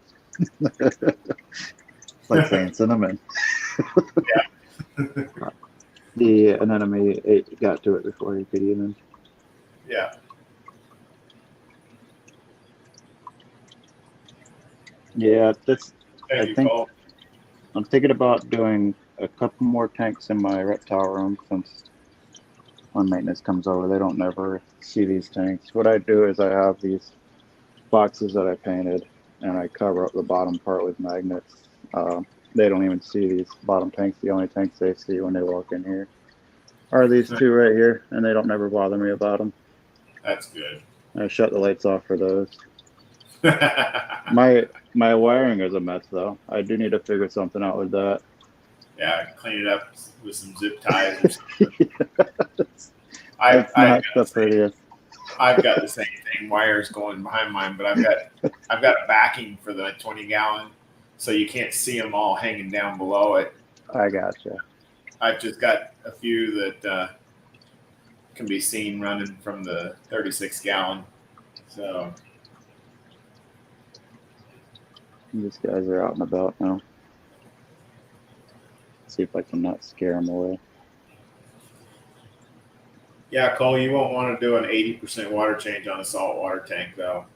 S2: It's like saying cinnamon.
S1: Yeah.
S2: The anemone got to it before he could even.
S1: Yeah.
S2: Yeah,
S1: Thank
S2: I
S1: you,
S2: think
S1: Cole.
S2: I'm thinking about doing a couple more tanks in my reptile room since when maintenance comes over, they don't never see these tanks. What I do is I have these boxes that I painted, and I cover up the bottom part with magnets. They don't even see these bottom tanks. The only tanks they see when they walk in here are these two right here, and they don't never bother me about them.
S1: That's good.
S2: I shut the lights off for those. My wiring is a mess, though. I do need to figure something out with that.
S1: Yeah, clean it up with some zip ties or something.
S2: It's not the prettiest.
S1: I've got the same thing. Wires going behind mine, but I've got a backing for the 20 gallon, so you can't see them all hanging down below it.
S2: I gotcha.
S1: I've just got a few that can be seen running from the 36 gallon. So
S2: these guys are out and about now. See if I can not scare them away.
S1: yeah, Cole, you won't want to do an 80% water change on a saltwater tank, though.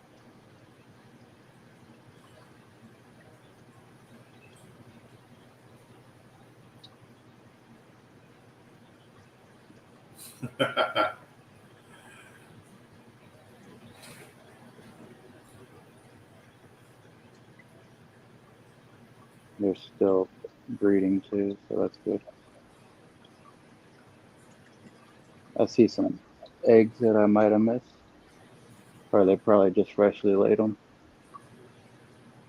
S2: They're still breeding too, so that's good. I see some eggs that I might have missed, or they probably just freshly laid them.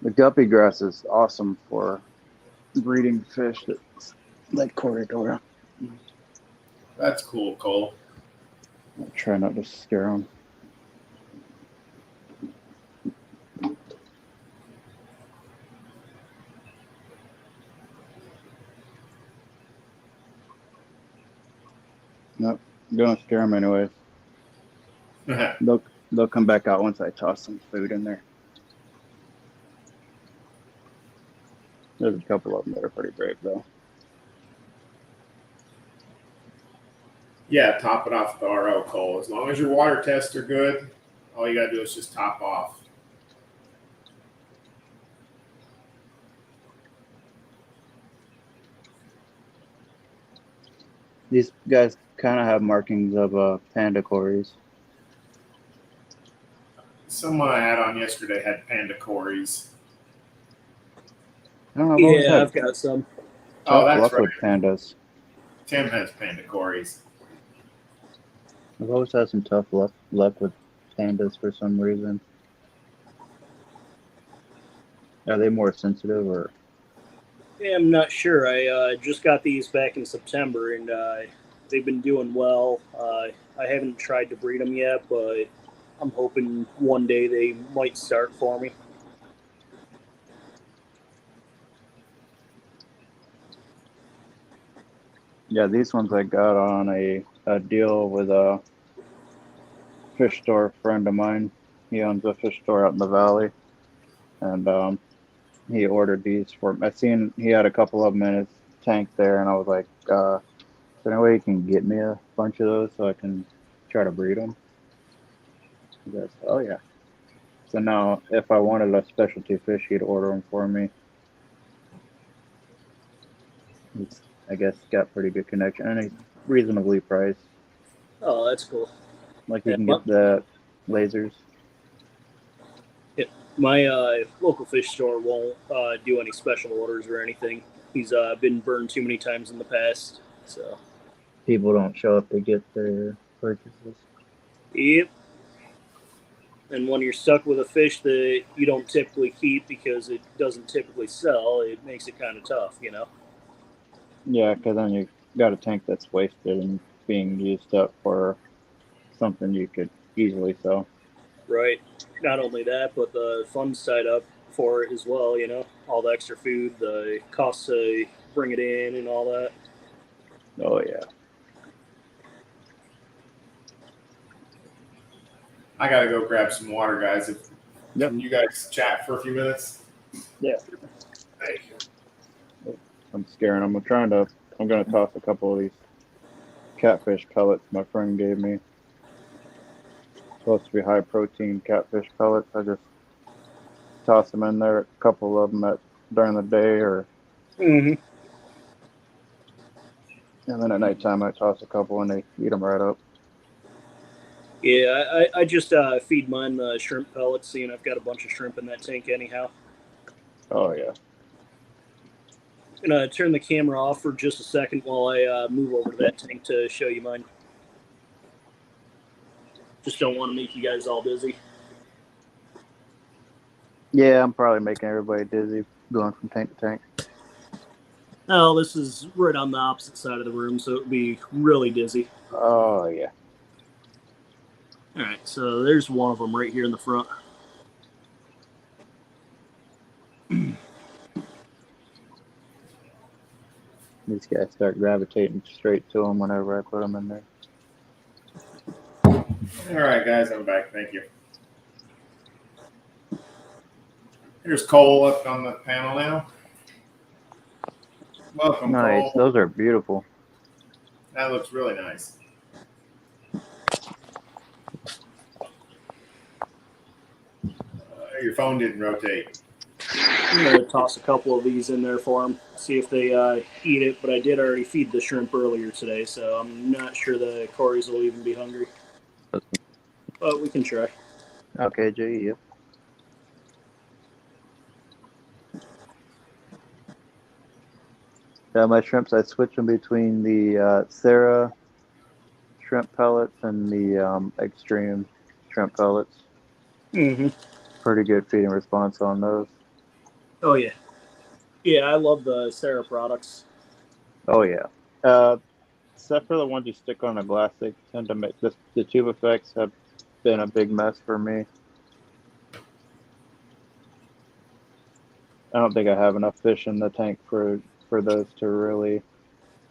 S2: The guppy grass is awesome for breeding fish that's like Corridora.
S1: That's cool, Cole.
S2: I'll try not to scare them. Nope, gonna scare them anyways. They'll come back out once I toss some food in there. There's a couple of them that are pretty brave though.
S1: Yeah, top it off with the RO, Cole. As long as your water tests are good, all you got to do is just top off.
S2: These guys kind of have markings of panda cories.
S1: Someone I had on yesterday had panda cories.
S2: I don't know. I've always
S4: Yeah,
S2: had
S4: I've got some.
S1: Oh,
S2: tough
S1: that's
S2: luck
S1: right.
S2: with pandas.
S1: Tim has panda cories.
S2: I've always had some tough luck with pandas for some reason. Are they more sensitive or?
S4: Yeah, I'm not sure. I just got these back in September, and they've been doing well. I haven't tried to breed them yet, but I'm hoping one day they might start for me.
S2: Yeah, these ones I got on a deal with a fish store friend of mine. He owns a fish store out in the valley, and he ordered these for me. I seen he had a couple of them in his tank there, and I was like, is there any way you can get me a bunch of those so I can try to breed them? He goes, oh yeah. So now, if I wanted a specialty fish, he'd order them for me. He's, I guess, got pretty good connection, and he's reasonably priced.
S4: Oh, that's cool.
S2: Like you
S4: Yeah,
S2: can get the lasers.
S4: my local fish store won't do any special orders or anything. He's been burned too many times in the past. So,
S2: People don't show up to get their purchases.
S4: yep. And when you're stuck with a fish that you don't typically keep because it doesn't typically sell, it makes it kind of tough, you know?
S2: Yeah, because then you got a tank that's wasted and being used up for something you could easily sell.
S4: Right. Not only that, but the funds side up for it as well, you know? All the extra food, the cost to bring it in, and all that.
S2: Oh yeah.
S1: I got to go grab some water, guys.
S2: Yep.
S1: Can you guys chat for a few minutes?
S2: Yeah.
S1: Thank you.
S2: I'm scaring them. I'm gonna toss a couple of these catfish pellets my friend gave me. Supposed to be high protein catfish pellets. I just toss them in there, a couple of them during the day,
S4: Mm-hmm.
S2: and then at nighttime I toss a couple and they eat them right up.
S4: Yeah, I just feed mine the shrimp pellets, seeing I've got a bunch of shrimp in that tank anyhow.
S2: Oh yeah.
S4: I'm going to turn the camera off for just a second while I move over to that tank to show you mine. Just don't want to make you guys all dizzy.
S2: Yeah, I'm probably making everybody dizzy going from tank to tank.
S4: Oh, this is right on the opposite side of the room, so it would be really dizzy.
S2: Oh yeah.
S4: All right, so there's one of them right here in the front.
S2: These guys start gravitating straight to them whenever I put them in there.
S1: All right, guys, I'm back. Thank you. Here's Cole up on the panel now. Welcome,
S2: Nice.
S1: Cole.
S2: Those are beautiful.
S1: That looks really nice. Your phone didn't rotate.
S4: I'm going to toss a couple of these in there for them, see if they eat it, but I did already feed the shrimp earlier today, so I'm not sure the cories will even be hungry. But we can try.
S2: Okay, Jay. Yep. Yeah, my shrimps, I switch them between the Sarah shrimp pellets and the extreme shrimp pellets.
S4: Mm-hmm.
S2: Pretty good feeding response on those.
S4: Oh, yeah. Yeah, I love the Sarah products.
S2: Oh yeah. Except for the ones you stick on a glass, they tend to make the tube effects have been a big mess for me. I don't think I have enough fish in the tank for those to really.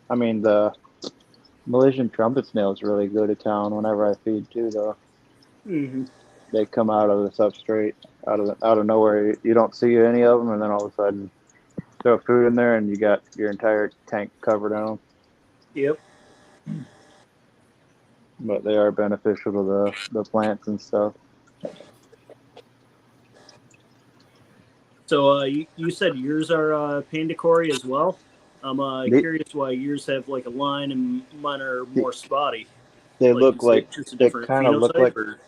S2: I mean, the Malaysian trumpet snail is really good at town whenever I feed too, though.
S4: Mm-hmm.
S2: They come out of the substrate, out of nowhere. You don't see any of them, and then all of a sudden, throw food in there, and you got your entire tank covered in them.
S4: Yep.
S2: But they are beneficial to the plants and stuff.
S4: So you said yours are Pandacori as well. I'm curious why yours have like a line and mine are more spotty.
S2: They
S4: Like,
S2: look
S4: is
S2: like
S4: it just a
S2: they
S4: different
S2: kind of look like.
S4: phenotype, or?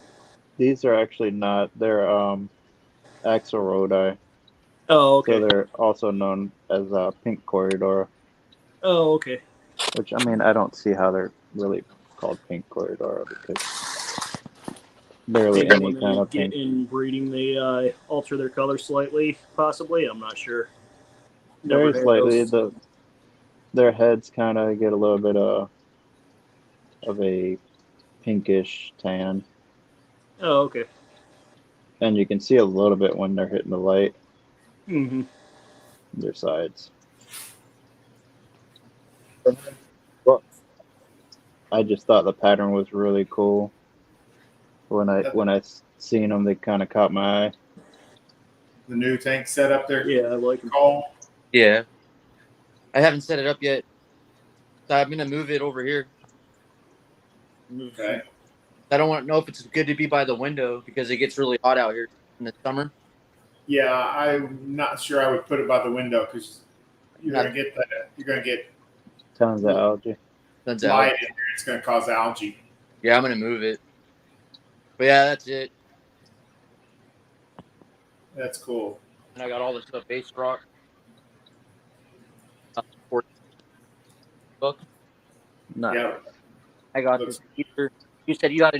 S2: These are actually not. They're axolotli.
S4: Oh, okay.
S2: So they're also known as pink corridor.
S4: Oh, okay.
S2: Which, I mean, I don't see how they're really called pink corridor because barely
S4: Maybe
S2: any
S4: when
S2: kind
S4: they
S2: of
S4: get
S2: pink.
S4: in breeding, they alter their color slightly. Possibly, I'm not sure. Never
S2: Very
S4: had
S2: slightly.
S4: those.
S2: Their heads kind of get a little bit of a pinkish tan,
S4: Oh, okay.
S2: and you can see a little bit when they're hitting the light.
S4: Mm-hmm.
S2: Their sides. I just thought the pattern was really cool. When I seen them, they kind of caught my eye.
S1: The new tank set up there,
S4: Yeah, I like them.
S1: Cole.
S5: Yeah. I haven't set it up yet. So I'm gonna move it over here.
S1: Okay.
S5: I don't want to know if it's good to be by the window because it gets really hot out here in the summer.
S1: Yeah, I'm not sure I would put it by the window because you're gonna get
S2: Tons of algae.
S5: That's
S1: light
S5: out.
S1: in there. It's gonna cause algae.
S5: Yeah, I'm gonna move it. But yeah, that's it.
S1: That's cool.
S5: And I got all this stuff base rock. $40.
S2: Nice.
S1: Yeah.
S5: I got this heater. You said you got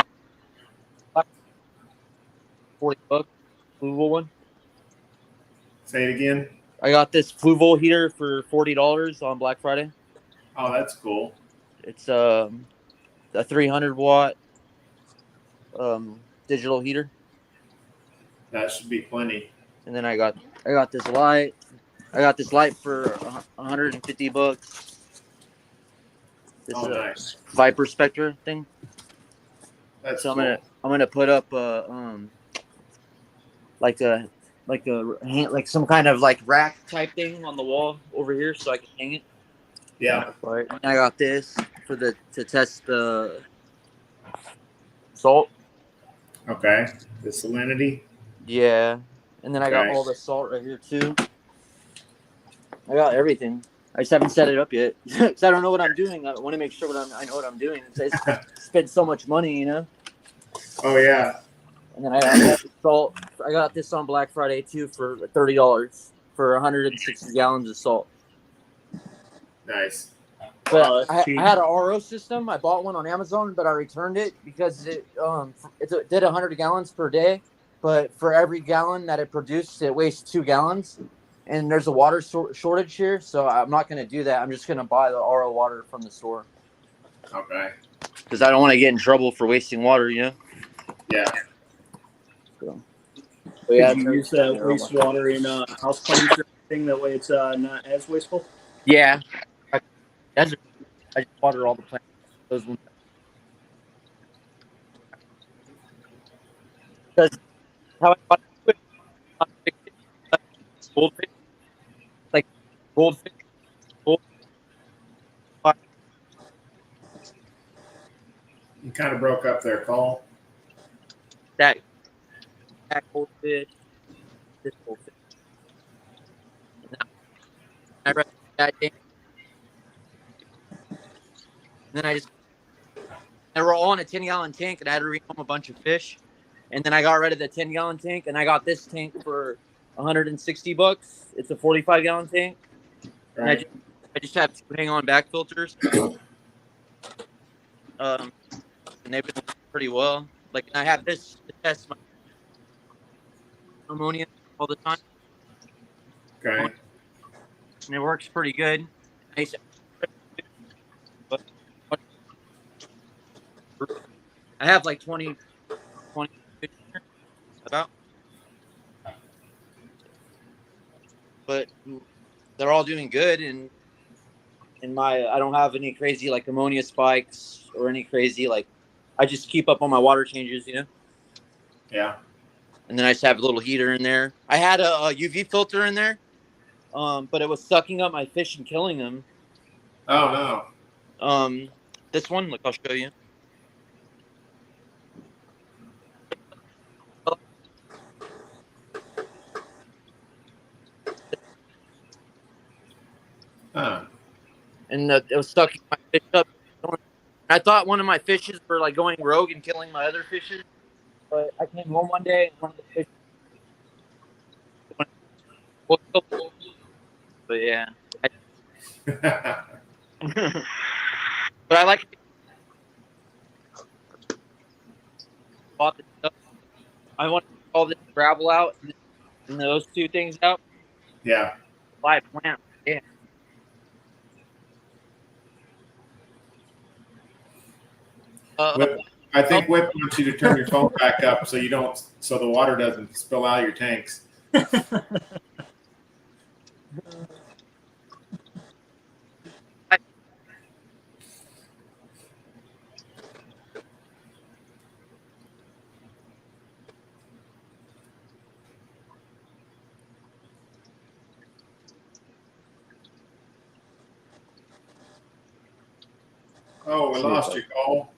S5: a $40 fluval one.
S1: Say it again.
S5: I got this fluval heater for $40 on Black Friday.
S1: Oh, that's cool.
S5: It's a 300 watt digital heater.
S1: That should be plenty.
S5: And then I got this light. I got this light for $150. This
S1: Nice.
S5: Viper Spectra thing.
S1: That's
S5: So
S1: cool.
S5: I'm gonna put up like some kind of like rack type thing on the wall over here so I can hang it.
S1: Yeah.
S2: Right.
S5: And I got this to test the salt.
S1: Okay. The salinity.
S5: Yeah. And then I got
S1: Okay.
S5: all the salt right here too. I got everything. I just haven't set it up yet because I don't know what I'm doing. I want to make sure I know what I'm doing. It's spent so much money, you know.
S1: Oh yeah.
S5: And then I got salt. I got this on Black Friday too for $30 for 160 gallons of salt.
S1: Nice.
S5: But
S4: that's
S5: I
S4: cheap.
S5: had an RO system. I bought one on Amazon, but I returned it because it did 100 gallons per day. But for every gallon that it produced, it wastes 2 gallons. And there's a water shortage here, so I'm not going to do that. I'm just going to buy the RO water from the store
S1: Okay.
S5: because I don't want to get in trouble for wasting water, you know?
S1: Yeah.
S5: So,
S4: Did you use that wastewater in house plants or anything? That way it's not as wasteful?
S5: yeah. I just water all the plants. Those ones. Because how I do it, goldfish, like goldfish,
S1: You kind of broke up there, Cole.
S5: that goldfish, this goldfish. I read that thing. And then they were all in a 10-gallon tank, and I had to rename a bunch of fish. And then I got rid of the 10-gallon tank, and I got this tank for $160. It's a 45-gallon tank. And
S1: Right.
S5: I just have 2 hang-on back filters. And they've been working pretty well. Like, and I have this to test my ammonia all the time,
S1: Okay.
S5: and it works pretty good. I have like 20 about, but they're all doing good, and I don't have any crazy like ammonia spikes or any crazy like. I just keep up on my water changes, you know.
S1: Yeah.
S5: And then I just have a little heater in there. I had a UV filter in there, but it was sucking up my fish and killing them.
S1: Oh no.
S5: This one, look, I'll show you.
S1: Huh.
S5: And it was sucking my fish up. I thought one of my fishes were like going rogue and killing my other fishes, but I came home one day and one of the fish. But yeah, but I like bought the stuff. I want to take all this gravel out and those two things out.
S1: Yeah.
S5: Buy a plant. Yeah.
S1: Whip, I think Whip wants you to turn your phone back up so so the water doesn't spill out of your tanks. Oh, we lost you, Cole.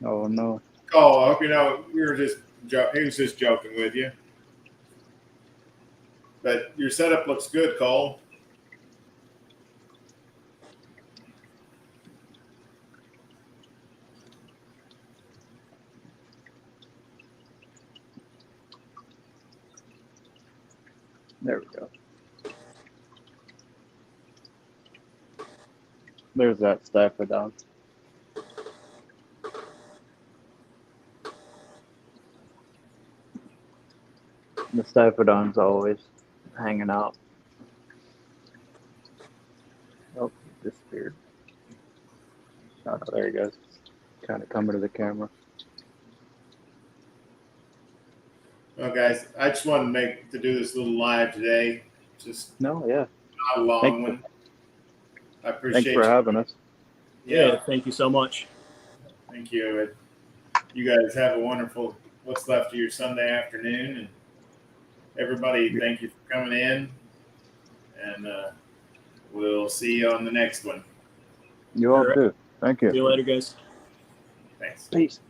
S2: Oh no.
S1: Cole, I hope you know he was just joking with you. But your setup looks good, Cole.
S2: There we go. There's that Staphodon. The Staphodon's always hanging out. Oh, he disappeared. Oh, there he goes. Kind of coming to the camera.
S1: Well, guys, I just wanted to do this little live today. Just
S2: No, yeah.
S1: not a long one. I appreciate
S2: Thanks for having us.
S1: Yeah,
S4: Thank you so much.
S1: thank you. You guys have a wonderful what's left of your Sunday afternoon, and everybody, thank you for coming in, and we'll see you on the next one.
S2: You all
S4: All right.
S2: too. Thank you.
S4: See you later, guys.
S1: Thanks.
S2: Peace.